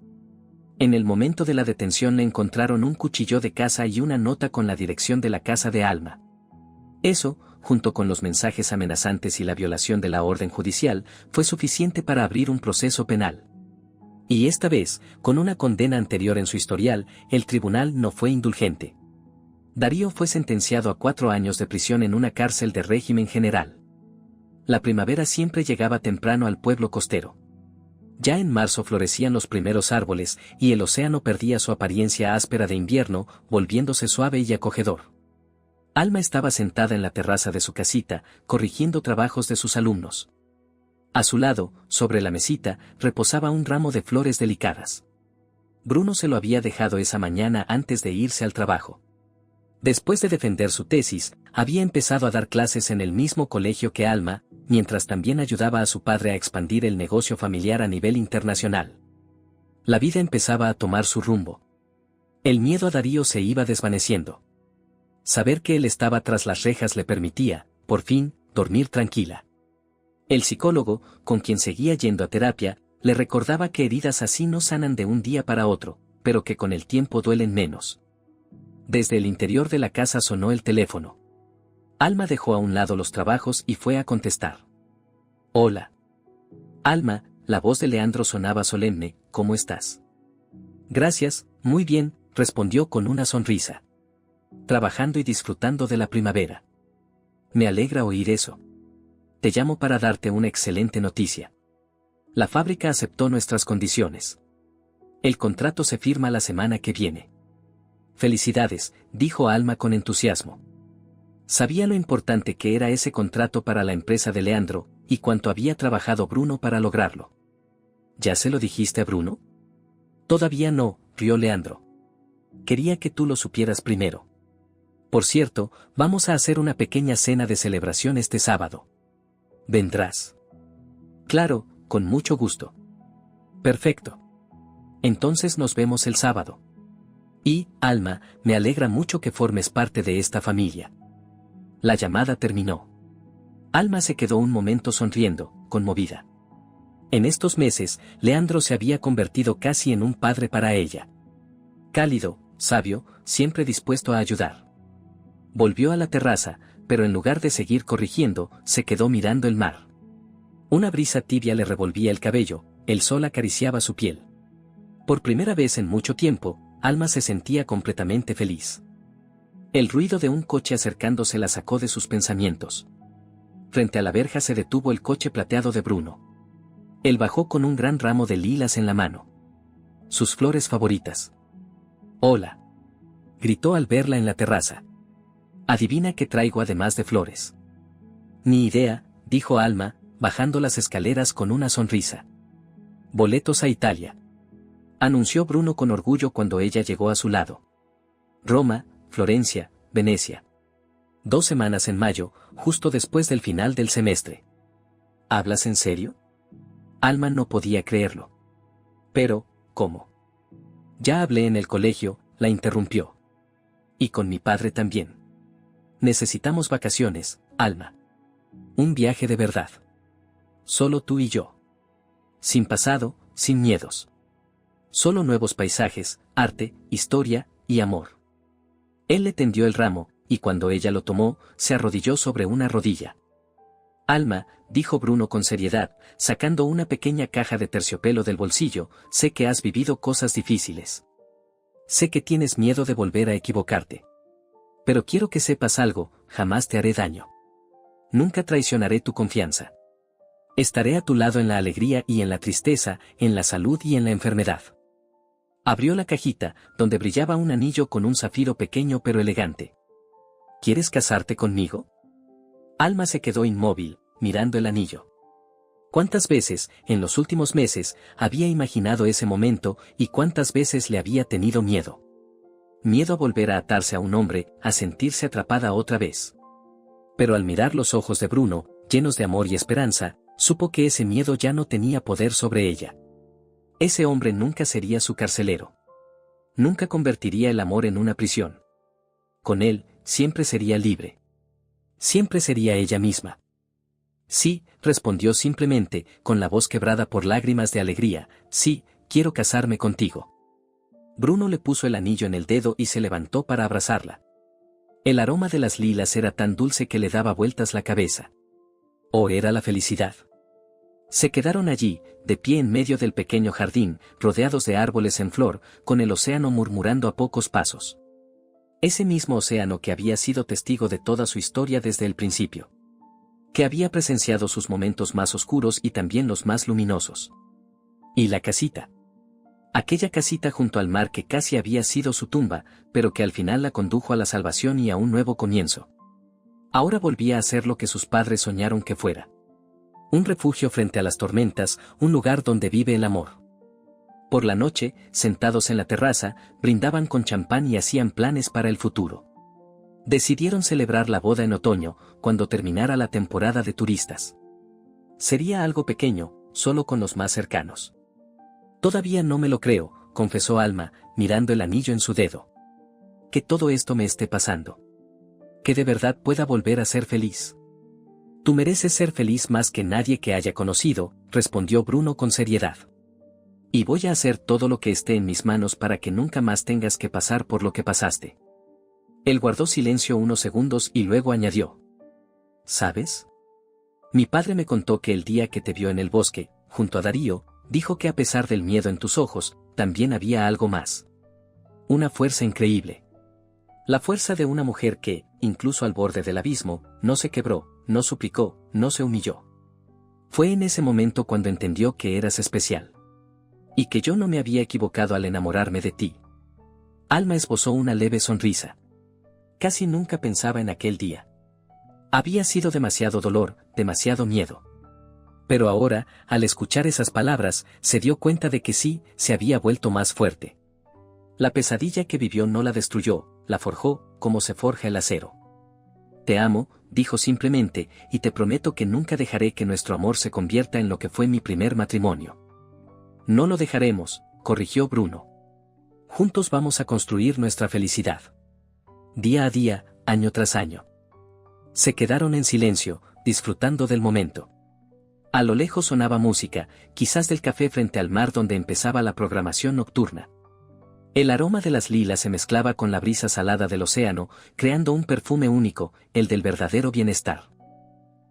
En el momento de la detención le encontraron un cuchillo de caza y una nota con la dirección de la casa de Alma. Eso, junto con los mensajes amenazantes y la violación de la orden judicial, fue suficiente para abrir un proceso penal. Y esta vez, con una condena anterior en su historial, el tribunal no fue indulgente. Darío fue sentenciado a 4 años de prisión en una cárcel de régimen general. La primavera siempre llegaba temprano al pueblo costero. Ya en marzo florecían los primeros árboles, y el océano perdía su apariencia áspera de invierno, volviéndose suave y acogedor. Alma estaba sentada en la terraza de su casita, corrigiendo trabajos de sus alumnos. A su lado, sobre la mesita, reposaba un ramo de flores delicadas. Bruno se lo había dejado esa mañana antes de irse al trabajo. Después de defender su tesis, había empezado a dar clases en el mismo colegio que Alma, mientras también ayudaba a su padre a expandir el negocio familiar a nivel internacional. La vida empezaba a tomar su rumbo. El miedo a Darío se iba desvaneciendo. Saber que él estaba tras las rejas le permitía, por fin, dormir tranquila. El psicólogo, con quien seguía yendo a terapia, le recordaba que heridas así no sanan de un día para otro, pero que con el tiempo duelen menos. Desde el interior de la casa sonó el teléfono. Alma dejó a un lado los trabajos y fue a contestar. Hola. Alma, la voz de Leandro sonaba solemne, ¿cómo estás? Gracias, muy bien, respondió con una sonrisa. Trabajando y disfrutando de la primavera. Me alegra oír eso. Te llamo para darte una excelente noticia. La fábrica aceptó nuestras condiciones. El contrato se firma la semana que viene. Felicidades, dijo Alma con entusiasmo. Sabía lo importante que era ese contrato para la empresa de Leandro, y cuánto había trabajado Bruno para lograrlo. ¿Ya se lo dijiste a Bruno? Todavía no, rió Leandro. Quería que tú lo supieras primero. Por cierto, vamos a hacer una pequeña cena de celebración este sábado. ¿Vendrás? Claro, con mucho gusto. Perfecto. Entonces nos vemos el sábado. Y, Alma, me alegra mucho que formes parte de esta familia. La llamada terminó. Alma se quedó un momento sonriendo, conmovida. En estos meses, Leandro se había convertido casi en un padre para ella. Cálido, sabio, siempre dispuesto a ayudar. Volvió a la terraza, pero en lugar de seguir corrigiendo, se quedó mirando el mar. Una brisa tibia le revolvía el cabello, el sol acariciaba su piel. Por primera vez en mucho tiempo, Alma se sentía completamente feliz. El ruido de un coche acercándose la sacó de sus pensamientos. Frente a la verja se detuvo el coche plateado de Bruno. Él bajó con un gran ramo de lilas en la mano. Sus flores favoritas. Hola. Gritó al verla en la terraza. Adivina qué traigo además de flores. Ni idea, dijo Alma, bajando las escaleras con una sonrisa. Boletos a Italia. Anunció Bruno con orgullo cuando ella llegó a su lado. Roma, Florencia, Venecia. 2 semanas en mayo, justo después del final del semestre. ¿Hablas en serio? Alma no podía creerlo. Pero, ¿cómo? Ya hablé en el colegio, la interrumpió. Y con mi padre también. Necesitamos vacaciones, Alma. Un viaje de verdad. Solo tú y yo. Sin pasado, sin miedos. Solo nuevos paisajes, arte, historia y amor. Él le tendió el ramo, y cuando ella lo tomó, se arrodilló sobre una rodilla. Alma, dijo Bruno con seriedad, sacando una pequeña caja de terciopelo del bolsillo, sé que has vivido cosas difíciles. Sé que tienes miedo de volver a equivocarte. Pero quiero que sepas algo, jamás te haré daño. Nunca traicionaré tu confianza. Estaré a tu lado en la alegría y en la tristeza, en la salud y en la enfermedad. Abrió la cajita, donde brillaba un anillo con un zafiro pequeño pero elegante. ¿Quieres casarte conmigo? Alma se quedó inmóvil, mirando el anillo. ¿Cuántas veces, en los últimos meses, había imaginado ese momento y cuántas veces le había tenido miedo? Miedo a volver a atarse a un hombre, a sentirse atrapada otra vez. Pero al mirar los ojos de Bruno, llenos de amor y esperanza, supo que ese miedo ya no tenía poder sobre ella. Ese hombre nunca sería su carcelero. Nunca convertiría el amor en una prisión. Con él, siempre sería libre. Siempre sería ella misma. Sí, respondió simplemente, con la voz quebrada por lágrimas de alegría, sí, quiero casarme contigo. Bruno le puso el anillo en el dedo y se levantó para abrazarla. El aroma de las lilas era tan dulce que le daba vueltas la cabeza. ¿O era la felicidad? Se quedaron allí, de pie en medio del pequeño jardín, rodeados de árboles en flor, con el océano murmurando a pocos pasos. Ese mismo océano que había sido testigo de toda su historia desde el principio. Que había presenciado sus momentos más oscuros y también los más luminosos. Y la casita. Aquella casita junto al mar que casi había sido su tumba, pero que al final la condujo a la salvación y a un nuevo comienzo. Ahora volvía a ser lo que sus padres soñaron que fuera. Un refugio frente a las tormentas, un lugar donde vive el amor. Por la noche, sentados en la terraza, brindaban con champán y hacían planes para el futuro. Decidieron celebrar la boda en otoño, cuando terminara la temporada de turistas. Sería algo pequeño, solo con los más cercanos. Todavía no me lo creo, confesó Alma, mirando el anillo en su dedo. Que todo esto me esté pasando. Que de verdad pueda volver a ser feliz. Tú mereces ser feliz más que nadie que haya conocido, respondió Bruno con seriedad. Y voy a hacer todo lo que esté en mis manos para que nunca más tengas que pasar por lo que pasaste. Él guardó silencio unos segundos y luego añadió. ¿Sabes? Mi padre me contó que el día que te vio en el bosque, junto a Darío, dijo que a pesar del miedo en tus ojos, también había algo más. Una fuerza increíble. La fuerza de una mujer que, incluso al borde del abismo, no se quebró, no suplicó, no se humilló. Fue en ese momento cuando entendió que eras especial. Y que yo no me había equivocado al enamorarme de ti. Alma esbozó una leve sonrisa. Casi nunca pensaba en aquel día. Había sido demasiado dolor, demasiado miedo. Pero ahora, al escuchar esas palabras, se dio cuenta de que sí, se había vuelto más fuerte. La pesadilla que vivió no la destruyó, la forjó, como se forja el acero. Te amo, dijo simplemente, y te prometo que nunca dejaré que nuestro amor se convierta en lo que fue mi primer matrimonio. No lo dejaremos, corrigió Bruno. Juntos vamos a construir nuestra felicidad. Día a día, año tras año. Se quedaron en silencio, disfrutando del momento. A lo lejos sonaba música, quizás del café frente al mar donde empezaba la programación nocturna. El aroma de las lilas se mezclaba con la brisa salada del océano, creando un perfume único, el del verdadero bienestar.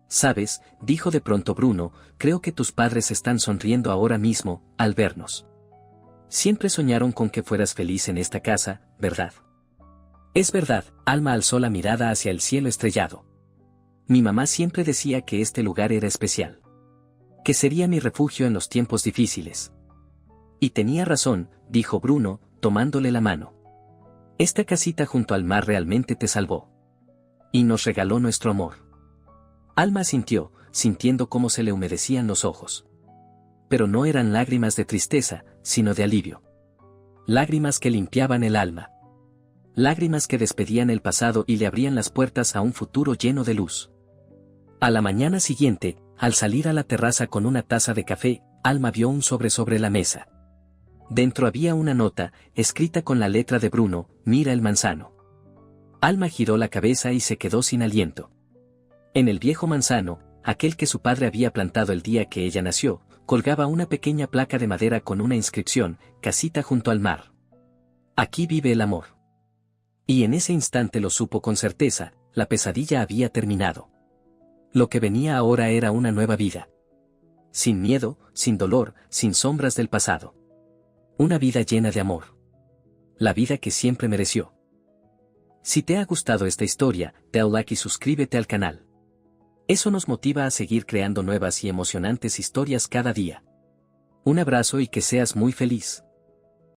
¿Sabes?, dijo de pronto Bruno, creo que tus padres están sonriendo ahora mismo, al vernos. Siempre soñaron con que fueras feliz en esta casa, ¿verdad? Es verdad, Alma alzó la mirada hacia el cielo estrellado. Mi mamá siempre decía que este lugar era especial. Que sería mi refugio en los tiempos difíciles. Y tenía razón, dijo Bruno, tomándole la mano. Esta casita junto al mar realmente te salvó. Y nos regaló nuestro amor. Alma sintió, sintiendo cómo se le humedecían los ojos. Pero no eran lágrimas de tristeza, sino de alivio. Lágrimas que limpiaban el alma. Lágrimas que despedían el pasado y le abrían las puertas a un futuro lleno de luz. A la mañana siguiente, al salir a la terraza con una taza de café, Alma vio un sobre la mesa. Dentro había una nota, escrita con la letra de Bruno, mira el manzano. Alma giró la cabeza y se quedó sin aliento. En el viejo manzano, aquel que su padre había plantado el día que ella nació, colgaba una pequeña placa de madera con una inscripción, casita junto al mar. Aquí vive el amor. Y en ese instante lo supo con certeza, la pesadilla había terminado. Lo que venía ahora era una nueva vida. Sin miedo, sin dolor, sin sombras del pasado. Una vida llena de amor. La vida que siempre mereció. Si te ha gustado esta historia, dale like y suscríbete al canal. Eso nos motiva a seguir creando nuevas y emocionantes historias cada día. Un abrazo y que seas muy feliz.